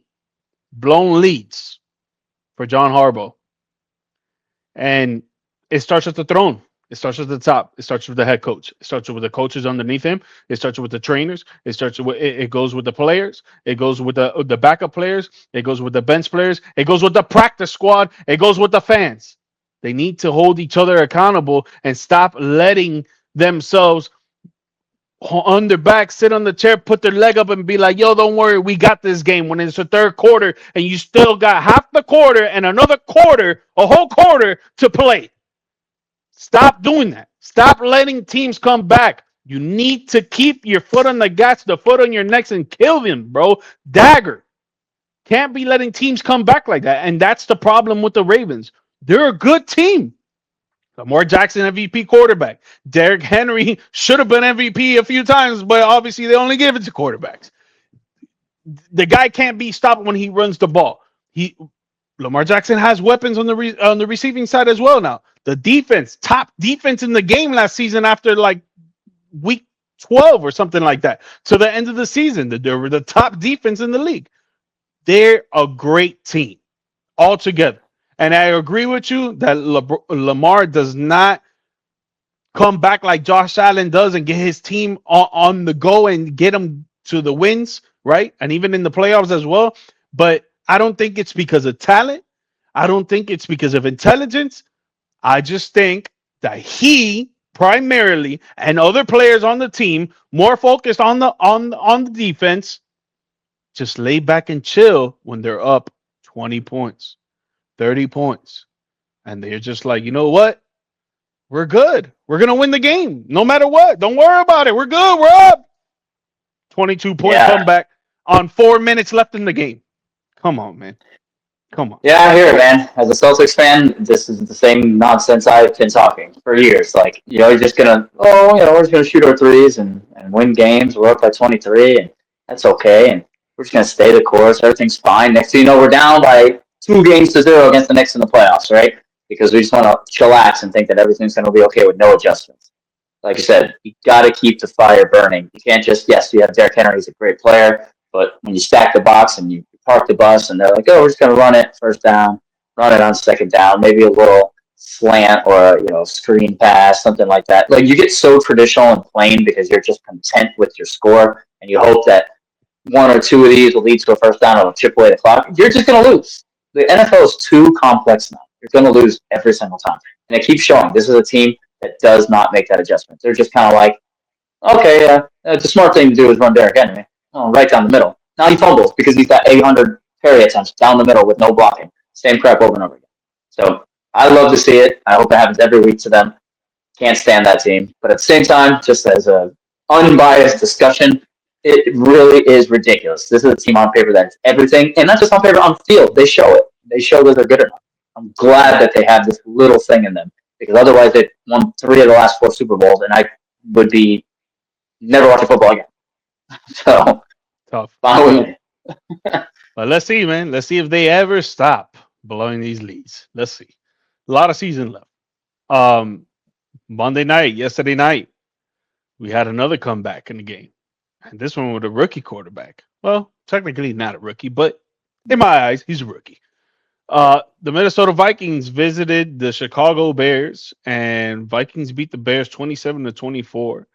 blown leads for John Harbaugh, and it starts at the throne. It starts at the top. It starts with the head coach. It starts with the coaches underneath him. It starts with the trainers. It goes with the players. It goes with the backup players. It goes with the bench players. It goes with the practice squad. It goes with the fans. They need to hold each other accountable and stop letting themselves on their back, sit on the chair, put their leg up, and be like, "Yo, don't worry, we got this game." When it's the third quarter and you still got half the quarter and another quarter, a whole quarter to play. Stop doing that. Stop letting teams come back. You need to keep your foot on the gas, the foot on your necks, and kill them, bro. Dagger. Can't be letting teams come back like that. And that's the problem with the Ravens. They're a good team. Lamar Jackson, MVP quarterback. Derrick Henry should have been MVP a few times, but obviously they only give it to quarterbacks. The guy can't be stopped when he runs the ball. Lamar Jackson has weapons on the receiving side as well now. The defense, top defense in the game last season after like week 12 or something like that to the end of the season. They were the top defense in the league. They're a great team altogether. And I agree with you that Lamar does not come back like Josh Allen does and get his team on the go and get them to the wins, right? And even in the playoffs as well. But I don't think it's because of talent. I don't think it's because of intelligence. I just think that he primarily and other players on the team more focused on the defense, just lay back and chill when they're up 20 points, 30 points. And they're just like, you know what? We're good. We're going to win the game no matter what. Don't worry about it. We're good. We're up. 22-point comeback on 4 minutes left in the game. Come on, man. Come on. Yeah, I hear it, man. As a Celtics fan, this is the same nonsense I've been talking for years. Like, you're just gonna, we're just gonna shoot our threes and win games. We're up by 23, and that's okay. And we're just gonna stay the course. Everything's fine. Next thing you know, we're down by 2-0 against the Knicks in the playoffs, right? Because we just want to chillax and think that everything's gonna be okay with no adjustments. Like you said, you got to keep the fire burning. You can't just, yes, you have Derrick Henry. He's a great player, but when you stack the box and you park the bus and they're like, oh, we're just going to run it first down, run it on second down, maybe a little slant or screen pass, something like that. Like, you get so traditional and plain because you're just content with your score and you hope that one or two of these will lead to a first down or will chip away the clock. You're just going to lose. The NFL is too complex now. You're going to lose every single time. And it keeps showing. This is a team that does not make that adjustment. They're just kind of like, okay, the smart thing to do is run Derrick Henry right down the middle. Now he fumbles because he's got 800 carry attempts down the middle with no blocking. Same crap over and over again. So I love to see it. I hope it happens every week to them. Can't stand that team. But at the same time, just as an unbiased discussion, it really is ridiculous. This is a team on paper that's everything, and not just on paper, on field. They show it. They show that they're good enough. I'm glad that they have this little thing in them because otherwise they won 3 of the last 4 Super Bowls, and I would be never watching football again. So Tough. fine with me. But let's see, man. Let's see if they ever stop blowing these leads. Let's see. A lot of season left. Um, Monday night, yesterday night, we had another comeback in the game. And this one with a rookie quarterback. Well, technically not a rookie, but in my eyes, he's a rookie. The Minnesota Vikings visited the Chicago Bears, and Vikings beat the Bears 27-24.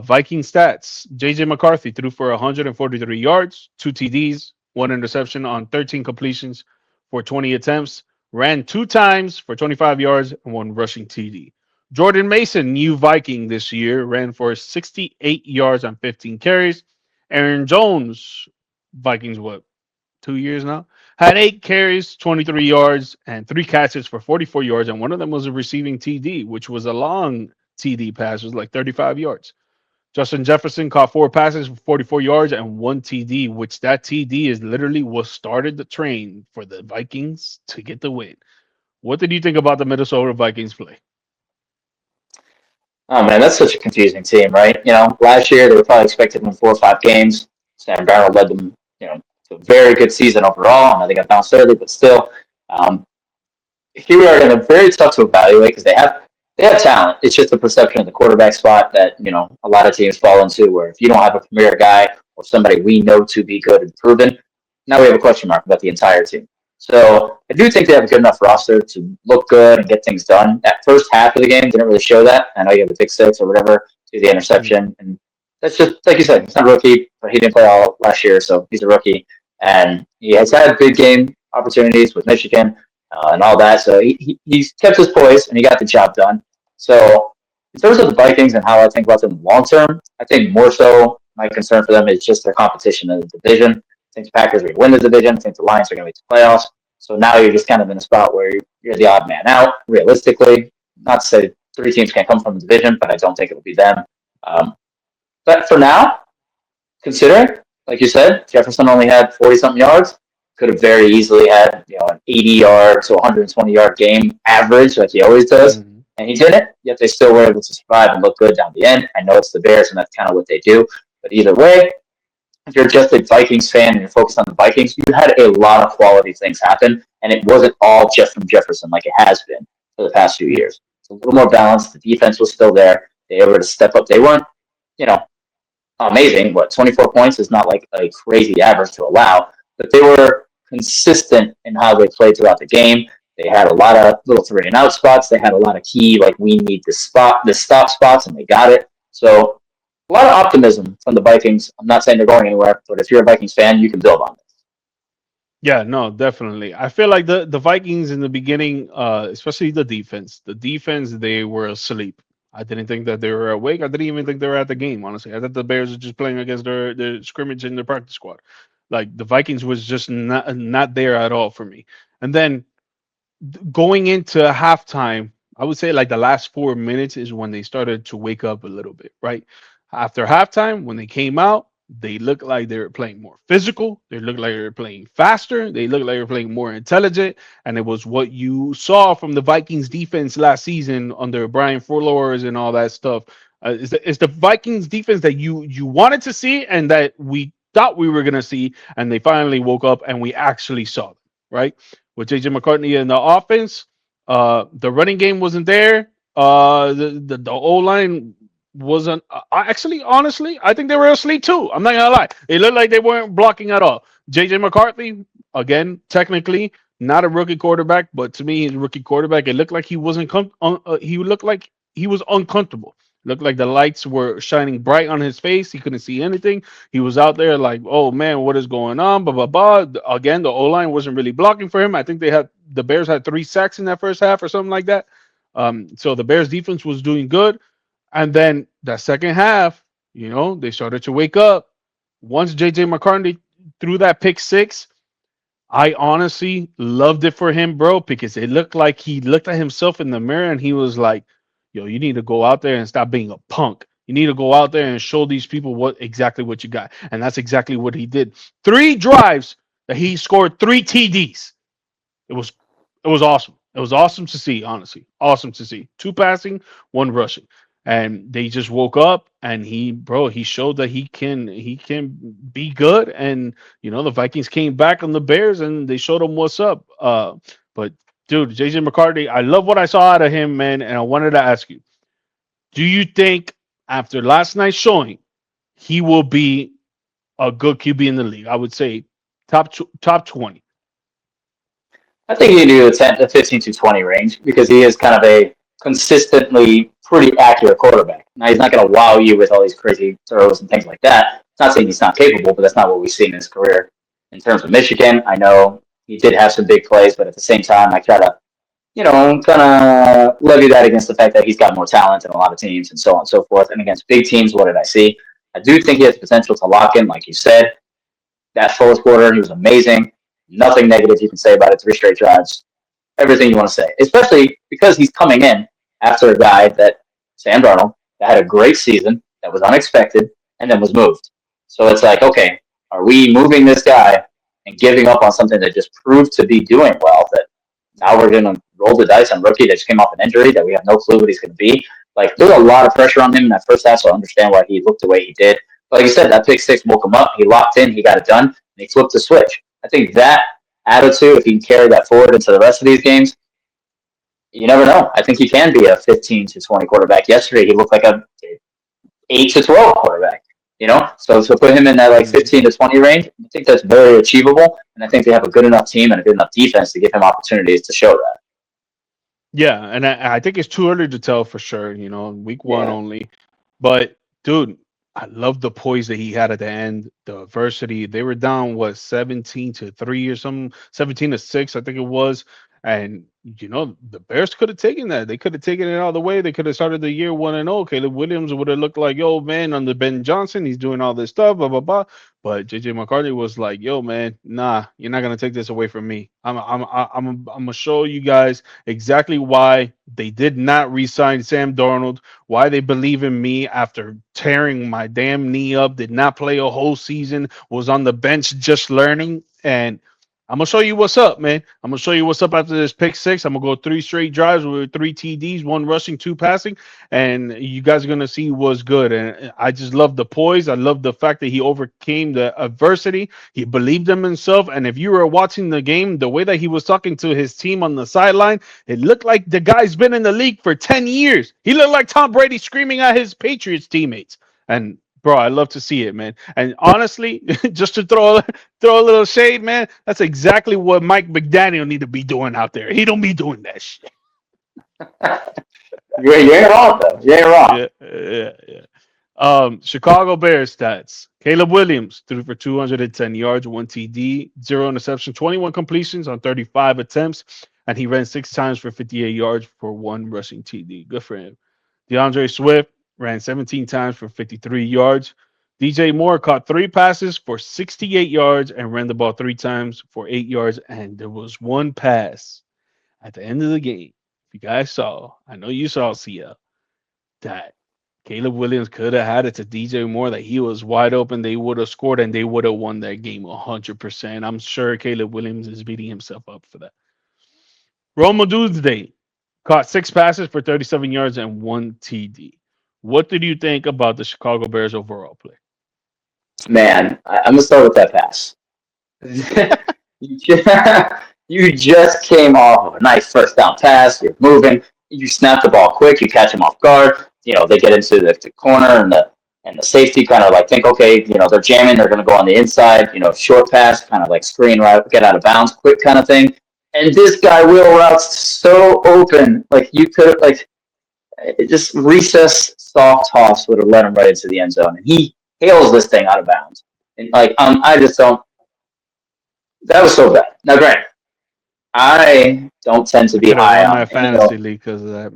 Viking stats: JJ McCarthy threw for 143 yards, 2 TDs, 1 interception on 13 completions for 20 attempts. Ran 2 times for 25 yards and 1 rushing TD. Jordan Mason, new Viking this year, ran for 68 yards on 15 carries. Aaron Jones, Vikings, what, 2 years now? Had 8 carries, 23 yards, and 3 catches for 44 yards. And one of them was a receiving TD, which was a long TD pass, it was like 35 yards. Justin Jefferson caught 4 passes for 44 yards and 1 TD, which that TD is literally what started the train for the Vikings to get the win. What did you think about the Minnesota Vikings play? Oh man, that's such a confusing team, right? Last year they were probably expected to win 4 or 5 games. Sam Darnold led them, to a very good season overall, and I think I bounced early, but still, um, here we are, and they're very tough to evaluate because they have talent. It's just the perception of the quarterback spot that a lot of teams fall into. Where if you don't have a premier guy or somebody we know to be good and proven, now we have a question mark about the entire team. So I do think they have a good enough roster to look good and get things done. That first half of the game didn't really show that. I know you have the pick six or whatever to the Mm. interception, and that's just like you said. He's not a rookie, but he didn't play all last year, so he's a rookie, and he has had big game opportunities with Michigan and all that. So he's kept his poise and he got the job done. So in terms of the Vikings and how I think about them long term, I think more so my concern for them is just their competition in the division. I think the Packers are going to win the division. I think the Lions are going to make the playoffs. So now you're just kind of in a spot where you're the odd man out, realistically. Not to say 3 teams can't come from the division, but I don't think it'll be them. Um, but for now, considering, like you said, Jefferson only had 40 something yards, could have very easily had an 80-yard to 120-yard game average like he always does, Mhm. and he didn't. Yet they still were able to survive and look good down the end. I know it's the Bears, and that's kind of what they do. But either way, if you're just a Vikings fan and you're focused on the Vikings, you had a lot of quality things happen, and it wasn't all just from Jefferson like it has been for the past few years. It's a little more balanced. The defense was still there. They were able to step up. They weren't, you know, amazing. What 24 points is not like a crazy average to allow, but they were consistent in how they played throughout the game. They had a lot of little 3-and-out spots. They had a lot of key like we need the stop spots, and they got it. So a lot of optimism from the Vikings. I'm not saying they're going anywhere, but if you're a Vikings fan, you can build on this. Yeah, no, definitely. I feel like the Vikings in the beginning, especially the defense. The defense, they were asleep. I didn't think that they were awake. I didn't even think they were at the game. Honestly, I thought the Bears were just playing against their scrimmage in their practice squad. Like the Vikings was just not there at all for me. And then going into halftime, I would say like the last 4 minutes is when they started to wake up a little bit, right? After halftime, when they came out, they looked like they were playing more physical. They looked like they were playing faster. They looked like they were playing more intelligent. And it was what you saw from the Vikings defense last season under Brian Flores and all that stuff. It's the Vikings defense that you wanted to see and that we thought we were going to see. And they finally woke up and we actually saw them, right? With JJ McCartney in the offense. The running game wasn't there. The O line wasn't. Actually, honestly, I think they were asleep too. I'm not gonna lie. It looked like they weren't blocking at all. JJ McCarthy, again, technically not a rookie quarterback, but to me, he's a rookie quarterback. It looked like he wasn't. He looked like he was uncomfortable. Looked like the lights were shining bright on his face. He couldn't see anything. He was out there like, oh man, what is going on? Blah blah blah. Again, the O line wasn't really blocking for him. I think the Bears had 3 sacks in that first half or something like that. So the Bears defense was doing good. And then that second half, they started to wake up. Once JJ McCartney threw that pick six, I honestly loved it for him, bro, because it looked like he looked at himself in the mirror and he was like, yo, you need to go out there and stop being a punk. You need to go out there and show these people what you got. And that's exactly what he did. 3 drives that he scored 3 TDs. It was it was awesome. It was awesome to see, honestly. Awesome to see. Two passing, one rushing. And they just woke up and he showed that he can be good. And the Vikings came back on the Bears and they showed him what's up. But dude, JJ McCarthy, I love what I saw out of him, man. And I wanted to ask you, do you think after last night's showing, he will be a good QB in the league? I would say top 20. I think he can do the 15 to 20 range because he is kind of a consistently pretty accurate quarterback. Now, he's not going to wow you with all these crazy throws and things like that. It's not saying he's not capable, but that's not what we've seen in his career. In terms of Michigan, I know he did have some big plays, but at the same time, I try to, kind of levy that against the fact that he's got more talent than a lot of teams and so on and so forth. And against big teams, what did I see? I do think he has potential to lock in, like you said. That fourth quarter, he was amazing. Nothing negative you can say about it. 3 straight drives. Everything you want to say, especially because he's coming in after a guy Sam Darnold, that had a great season, that was unexpected, and then was moved. So it's like, okay, are we moving this guy and giving up on something that just proved to be doing well? That now we're going to roll the dice on rookie that just came off an injury that we have no clue what he's going to be. Like, there's a lot of pressure on him in that first half, so I understand why he looked the way he did. But like you said, that pick six woke him up. He locked in, he got it done, and he flipped the switch. I think that attitude, if he can carry that forward into the rest of these games, you never know. I think he can be a 15 to 20 quarterback. Yesterday, he looked like a 8 to 12 quarterback. So put him in that like 15 to 20 range. I think that's very achievable, and I think they have a good enough team and a good enough defense to give him opportunities to show that. Yeah, and I think it's too early to tell for sure. Week one Yeah. only. But dude, I love the poise that he had at the end. The adversity. They were down 17-3 or something, 17-6, I think it was. And the Bears could have taken that. They could have taken it all the way. They could have started the year 1-0. Caleb Williams would have looked like, yo, man, under Ben Johnson, he's doing all this stuff, blah blah blah. But JJ McCarthy was like, yo, man, nah, you're not gonna take this away from me. I'm gonna show you guys exactly why they did not re-sign Sam Darnold, why they believe in me after tearing my damn knee up, did not play a whole season, was on the bench just learning. And I'm gonna show you what's up, man. I'm gonna show you what's up after this pick six. I'm gonna go 3 straight drives with 3 TDs, 1 rushing, 2 passing, and you guys are gonna see what's good. And I just love the poise. I love the fact that he overcame the adversity. He believed in himself. And if you were watching the game, the way that he was talking to his team on the sideline, it looked like the guy's been in the league for 10 years. He looked like Tom Brady screaming at his Patriots teammates. And bro, I love to see it, man. And honestly, just to throw a little shade, man, that's exactly what Mike McDaniel need to be doing out there. He don't be doing that shit. You ain't wrong, though. You ain't wrong. Yeah. Chicago Bears stats. Caleb Williams threw for 210 yards, 1 TD, 0 interception, 21 completions on 35 attempts, and he ran 6 times for 58 yards for 1 rushing TD. Good for him. DeAndre Swift ran 17 times for 53 yards. DJ Moore caught 3 passes for 68 yards and ran the ball 3 times for 8 yards. And there was one pass at the end of the game. If you guys saw, I know you saw CL, that Caleb Williams could have had it to DJ Moore, that he was wide open. They would have scored and they would have won that game 100%. I'm sure Caleb Williams is beating himself up for that. Roma Tuesday caught 6 passes for 37 yards and 1 TD. What did you think about the Chicago Bears overall play? Man, I'm gonna start with that pass. You just came off of a nice first down pass. You're moving. You snap the ball quick. You catch them off guard. They get into the corner and the safety kind of like think, okay, they're jamming. They're going to go on the inside. Short pass, kind of like screen right, get out of bounds, quick kind of thing. And this guy wheel routes so open, like you could like just recess soft toss would have led him right into the end zone, and he hails this thing out of bounds. And like I just don't. That was so bad. Now, granted, I don't tend to be Could have high won on that fantasy league because of that.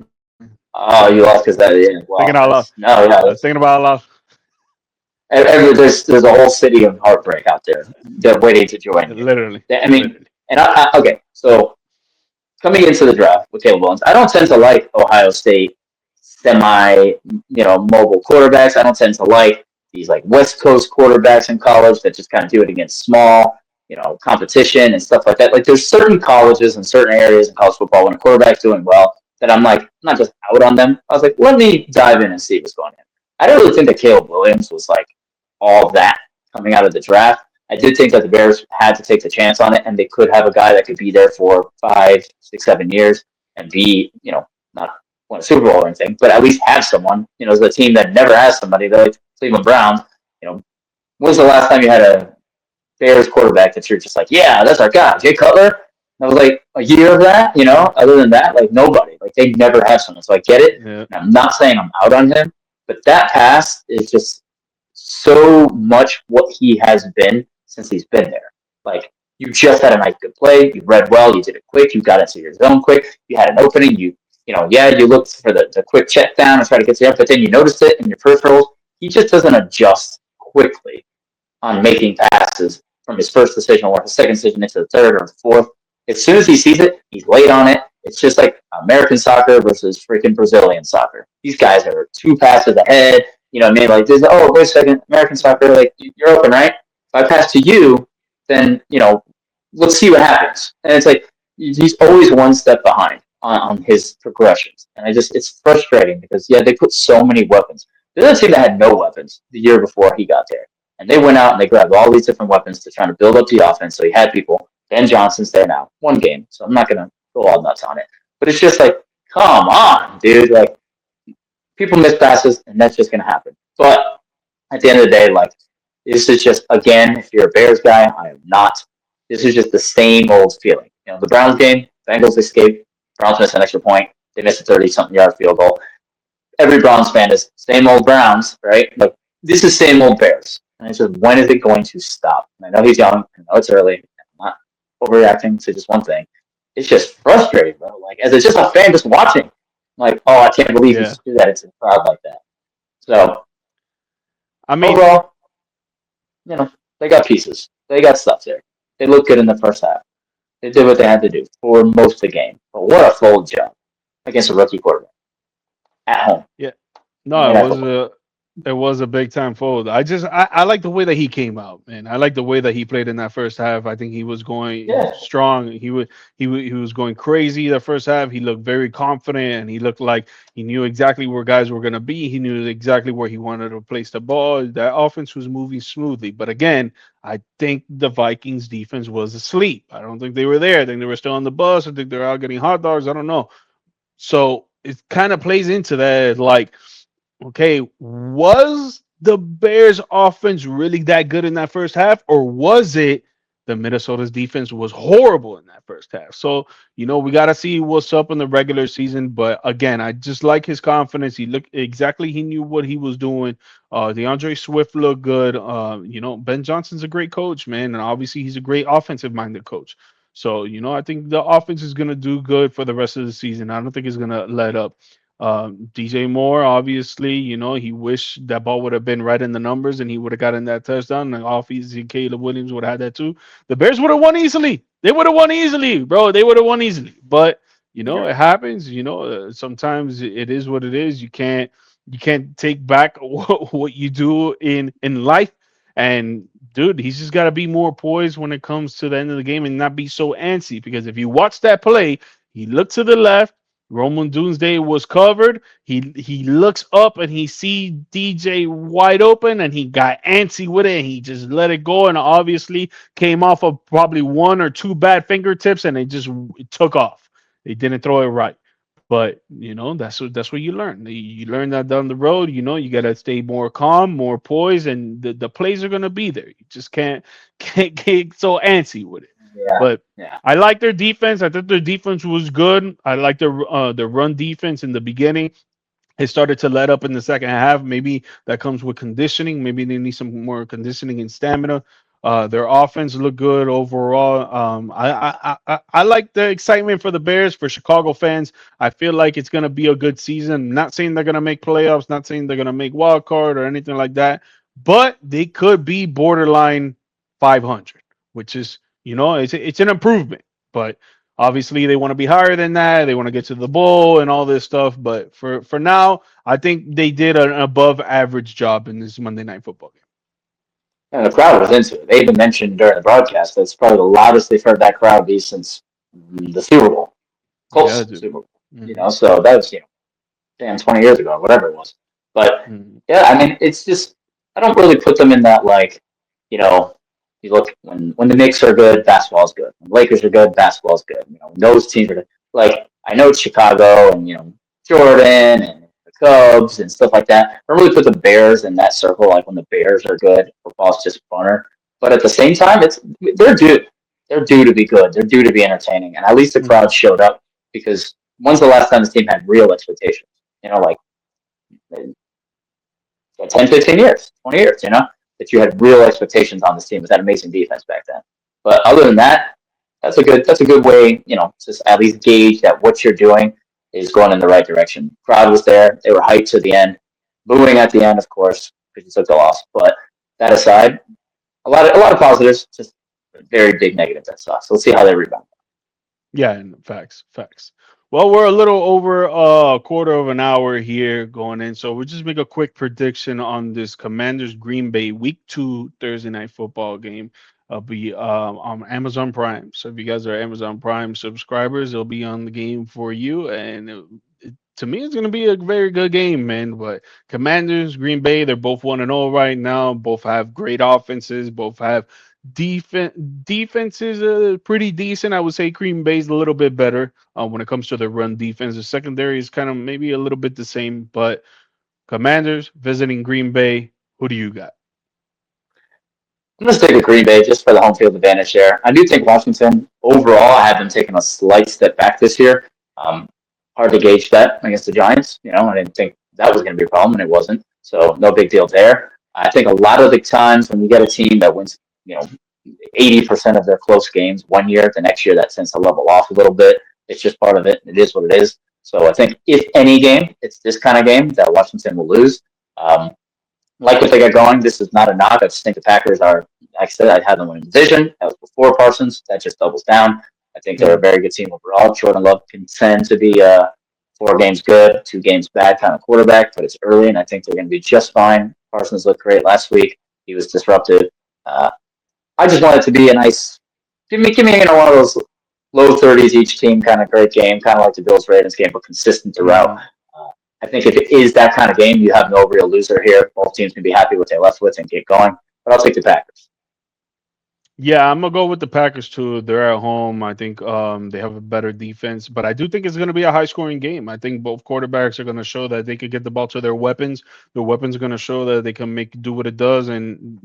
Oh, you lost because that. Yeah, Thinking well, out loud. no, yeah. I was thinking about it loud. There's a whole city of heartbreak out there. They're waiting to join you. Literally. I mean, Literally. and okay. So coming into the draft with Caleb Williams, I don't tend to like Ohio State mobile quarterbacks. I don't tend to like these like West Coast quarterbacks in college that just kind of do it against small, competition and stuff like that. Like there's certain colleges and certain areas in college football when a quarterback's doing well that I'm like, I'm not just out on them. I was like, let me dive in and see what's going on. I don't really think that Caleb Williams was like all that coming out of the draft. I did think that the Bears had to take the chance on it, and they could have a guy that could be there for 5, 6, 7 years and be, not win a Super Bowl or anything, but at least have someone. As a team that never has somebody, they're like Cleveland Browns. When's the last time you had a Bears quarterback that you're just like, yeah, that's our guy, Jay Cutler? I was like, a year of that, other than that, like nobody. Like they never have someone. So I get it. Yeah. And I'm not saying I'm out on him, but that pass is just so much what he has been since he's been there. Like you just had a nice good play, you read well, you did it quick, you got into your zone quick, you had an opening, you looked for the quick check down and try to get to the but then you noticed it in your peripherals. He just doesn't adjust quickly on making passes from his first decision or his second decision into the third or the fourth. As soon as he sees it, he's late on it. It's just like American soccer versus freaking Brazilian soccer. These guys are 2 passes ahead. What I mean? Like, oh, wait a second, American soccer, like, you're open, right? If I pass to you, then, let's see what happens. And it's like, he's always one step behind on his progressions. And it's frustrating because, they put so many weapons. There's a team that had no weapons the year before he got there. And they went out and they grabbed all these different weapons to try to build up the offense. So he had people. Ben Johnson's there now. 1 game. So I'm not going to go all nuts on it. But it's just like, come on, dude. Like, people miss passes, and that's just going to happen. But at the end of the day, like, this is just, again, if you're a Bears guy, I am not. This is just the same old feeling. The Browns game, Bengals escape. Browns missed an extra point. They missed a 30-something yard field goal. Every Browns fan is same old Browns, right? Like, this is same old Bears. And it's just, when is it going to stop? And I know he's young. I know it's early. I'm not overreacting to just one thing. It's just frustrating, bro. Like, as it's just a fan just watching. Like, oh, I can't believe you just do that. It's a crowd like that. So, I mean, overall, they got pieces. They got stuff there. They looked good in the first half. They did what they had to do for most of the game. But what a fold job against a rookie quarterback at home. yeah. No, it was a big time fold. I like the way that he came out, man. I like the way that he played in that first half. I think he was going strong. He was going crazy the first half. He looked very confident, and he looked like he knew exactly where guys were going to be. He knew exactly where he wanted to place the ball. That offense was moving smoothly. But again, I think the Vikings defense was asleep. I don't think they were there. I think they were still on the bus. I think they're out getting hot dogs. I don't know. So it kind of plays into that, like, okay, was the Bears offense really that good in that first half, or was it the Minnesota's defense was horrible in that first half? So, we got to see what's up in the regular season. But again, I just like his confidence. He looked exactly, he knew what he was doing. DeAndre Swift looked good. Ben Johnson's a great coach, man. And obviously he's a great offensive minded coach. So, I think the offense is going to do good for the rest of the season. I don't think it's going to let up. DJ Moore, obviously, he wished that ball would have been right in the numbers and he would have gotten that touchdown. And obviously, Caleb Williams would have had that too. The Bears would have won easily. They would have won easily, bro. They would have won easily. But it happens. Sometimes it is what it is. You can't take back what you do in life. And dude, he's just got to be more poised when it comes to the end of the game and not be so antsy. Because if you watch that play, he looked to the left. Roman Doomsday was covered. He looks up and he see DJ wide open and he got antsy with it and he just let it go and obviously came off of probably 1 or 2 bad fingertips and it took off. They didn't throw it right. But that's what you learn. You learn that down the road. You gotta stay more calm, more poised, and the plays are gonna be there. You just can't get so antsy with it. Yeah. But Yeah. I like their defense. I think their defense was good. I like their run defense in the beginning. It started to let up in the second half. Maybe that comes with conditioning. Maybe they need some more conditioning and stamina. Their offense looked good overall. I like the excitement for the Bears. For Chicago fans, I feel like it's going to be a good season. Not saying they're going to make playoffs. Not saying they're going to make wild card or anything like that. But they could be borderline 500, which is it's an improvement. But obviously, they want to be higher than that. They want to get to the bowl and all this stuff. But for now, I think they did an above average job in this Monday Night Football game. And the crowd was into it. They even mentioned during the broadcast that's probably the loudest they've heard that crowd be since the Super Bowl, Yeah, Colts dude. Super Bowl. Hmm. So that was, damn, 20 years ago, whatever it was. But Hmm. yeah, I mean, it's just, I don't really put them in that, like, you know, you look, when the Knicks are good, basketball's good. When the Lakers are good, basketball's good. When those teams are good. Like, I know it's Chicago and, Jordan and the Cubs and stuff like that. I don't really put the Bears in that circle. Like, when the Bears are good, football's just funner. But at the same time, they're due. They're due to be good. They're due to be entertaining. And at least the crowd Hmm. showed up because when's the last time this team had real expectations? Like 10, 15 years, 20 years, that you had real expectations on this team with that amazing defense back then. But other than that, that's a good way, to at least gauge that what you're doing is going in the right direction. Crowd was there. They were hyped to the end. Booing at the end, of course, because you took the loss. But that aside, a lot of positives, just very big negatives that sucks. So let's see how they rebound. Yeah, and facts, facts. Well, we're a little over a quarter of an hour here going in, so we'll just make a quick prediction on this Commanders Green Bay Week 2 Thursday Night Football game. It'll be on Amazon Prime. So if you guys are Amazon Prime subscribers, it'll be on the game for you. And to me, it's going to be a very good game, man. But Commanders, Green Bay, they're both 1-0 right now. Both have great offenses. Both have defense. Defense is pretty decent. I would say Green Bay's a little bit better when it comes to the run defense. The secondary is kind of maybe a little bit the same. But Commanders visiting Green Bay. Who do you got? I'm going to stick with Green Bay just for the home field advantage there. I do think Washington, overall, have been taking a slight step back this year. Um, Hard to gauge that against the Giants. I didn't think that was going to be a problem, and it wasn't. So no big deal there. I think a lot of the times when you get a team that wins, 80% of their close games one year, the next year that tends to level off a little bit. It's just part of it. It is what it is. So I think if any game, it's this kind of game that Washington will lose. Um, like what they got going. This is not a knock. I just think the Packers are, like I said, I had them win the division. That was before Parsons. That just doubles down. I think they're a Mhm. very good team overall. Jordan Love can tend to be 4 games good, 2 games bad kind of quarterback, but it's early, and I think they're going to be just fine. Parsons looked great last week. He was disruptive. Uh, I just want it to be a nice, give me one of those low 30s each team kind of great game, kind of like the Bills Ravens game, but consistent throughout. Mhm. Uh, I think if it is that kind of game, you have no real loser here. Both teams can be happy with what they left with and keep going. But I'll take the Packers. Yeah, I'm gonna go with the Packers too. They're at home. I think they have a better defense, but I do think it's gonna be a high scoring game. I think both quarterbacks are gonna show that they could get the ball to their weapons. The weapons are gonna show that they can make do what it does, and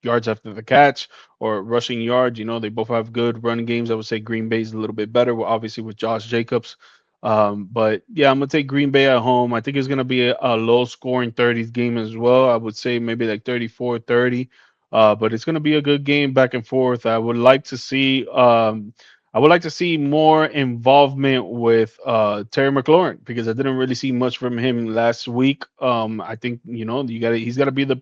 yards after the catch or rushing yards. They both have good running games. I would say Green Bay's a little bit better, obviously with Josh Jacobs. But yeah, I'm gonna take Green Bay at home. I think it's gonna be a low scoring 30s game as well. I would say maybe like 34-30. But it's going to be a good game back and forth. I would like to see more involvement with Terry McLaurin because I didn't really see much from him last week. I think he's got to be the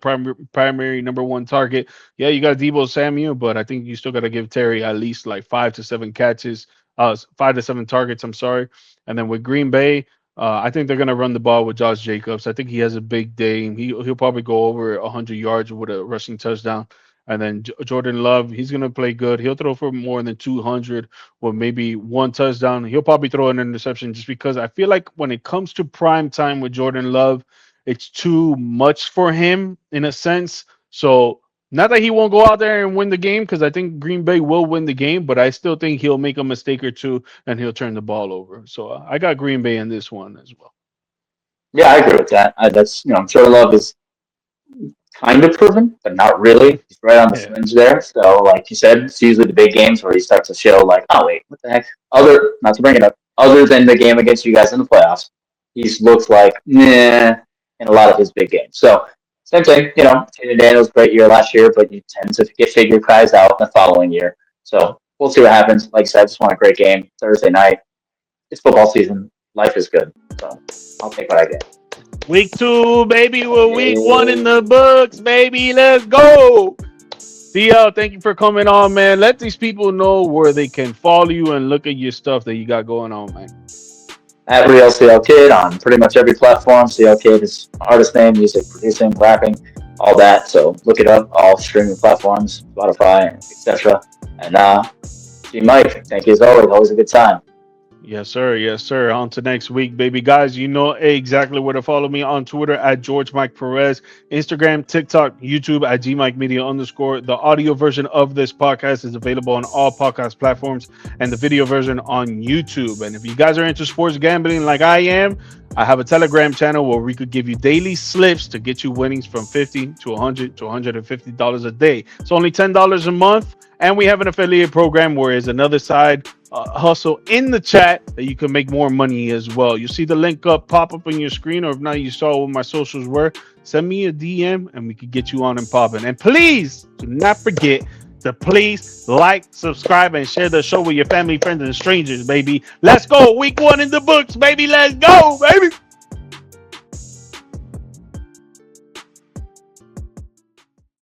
primary number one target. Yeah, you got Debo Samuel, but I think you still got to give Terry at least like 5 to 7 catches, 5 to 7 targets. I'm sorry. And then with Green Bay. I think they're gonna run the ball with Josh Jacobs. I think he has a big day. He'll probably go over 100 yards with a rushing touchdown. And then Jordan Love, he's gonna play good. He'll throw for more than 200 with maybe one touchdown. He'll probably throw an interception just because I feel like when it comes to prime time with Jordan Love, it's too much for him in a sense. So not that he won't go out there and win the game because I think Green Bay will win the game, but I still think he'll make a mistake or two and he'll turn the ball over. So I got Green Bay in this one as well. Yeah, I agree with that. That's Jordan Love is kind of proven, but not really. He's right on the Yeah. fringe there. So, like you said, it's usually the big games where he starts to show, like, oh wait, what the heck? Not to bring it up, other than the game against you guys in the playoffs, he's looked like nah in a lot of his big games. So, same thing, Taylor Daniels great year last year, but you tend to get figure guys out the following year. So we'll see what happens. Like I said, I just want a great game Thursday night. It's football season. Life is good. So I'll take what I get. Week 2, baby. We're week 1 in Yeah. the books, baby. Let's go. CL, thank you for coming on, man. Let these people know where they can follow you and look at your stuff that you got going on, man. At Real CL Kid on pretty much every platform. CL Kid is artist name, music, producing, rapping. all that. So look it up, all streaming platforms, Spotify, etc. And GMike, thank you as always. Always a good time. Yes, sir. Yes, sir. On to next week, baby. Guys, you know exactly where to follow me on Twitter at George Mike Perez, Instagram, TikTok, YouTube at GMike Media _. The audio version of this podcast is available on all podcast platforms and the video version on YouTube. And if you guys are into sports gambling like I am, I have a Telegram channel where we could give you daily slips to get you winnings from $50 to $100 to $150 a day. It's only $10 a month. And we have an affiliate program where is another side hustle in the chat that you can make more money as well. You see the link pop up on your screen, or if not, you saw what my socials were. Send me a DM and we could get you on and popping. And please do not forget to please like, subscribe, and share the show with your family, friends, and strangers, baby. Let's go. Week 1 in the books, baby. Let's go, baby.